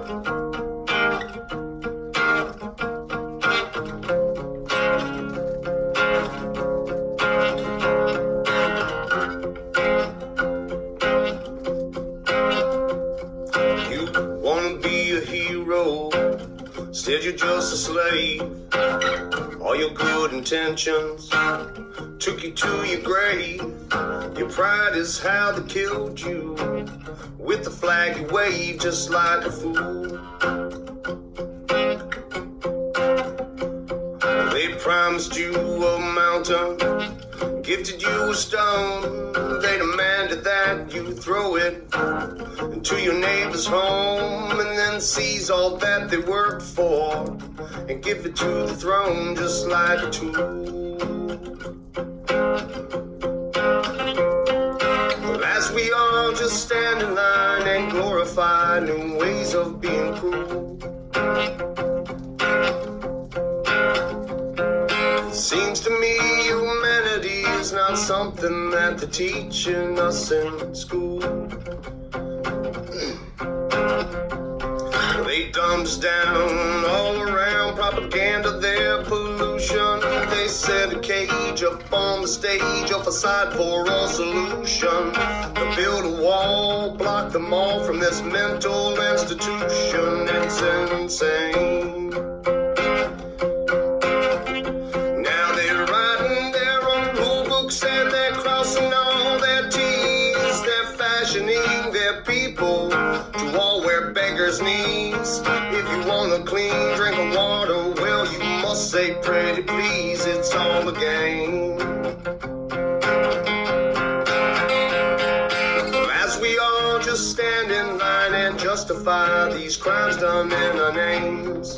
Said you're just a slave. All your good intentions took you to your grave. Your pride is how they killed you. With the flag you wave just like a fool. They promised you a mountain, gifted you a stone. They demanded that you throw it into your neighbor's home, and then seize all that they worked for and give it to the throne just like a tool. Well, as we all just stand in line and glorify new ways of being cruel, it seems to me humanity is not something that they're teaching us in school. They dumbed us down all around, propaganda, their pollution. They set a cage up on the stage, a facade for all solution. They build a wall, block them all from this mental institution. It's insane. Now they're writing their own rule books and they're crossing all their T's. They're fashioning their people to all wear beggars' knees. If you want a clean drink of water, well, you must say pretty please. It's all a game. As we all just stand in line and justify these crimes done in our names,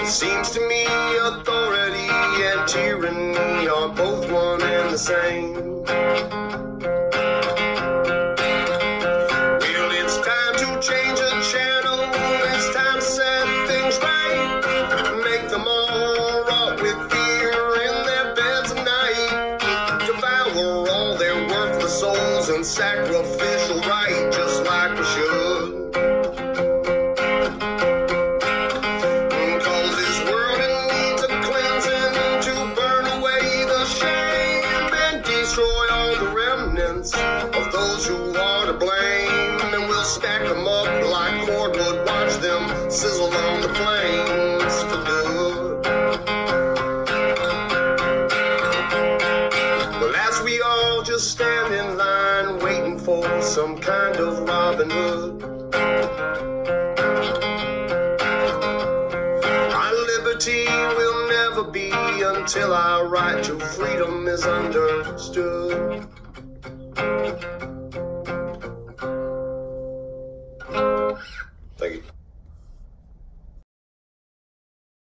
it seems to me authority and tyranny are both one and the same. Sacrificial right, just like we should. Cause this world needs a cleansing to burn away the shame and destroy all the remnants of those who are to blame. And we'll stack them up like cordwood, watch them sizzle on the flames for good. Well, as we all just stand in line waiting for some kind of Robin Hood, our liberty will never be until our right to freedom is understood.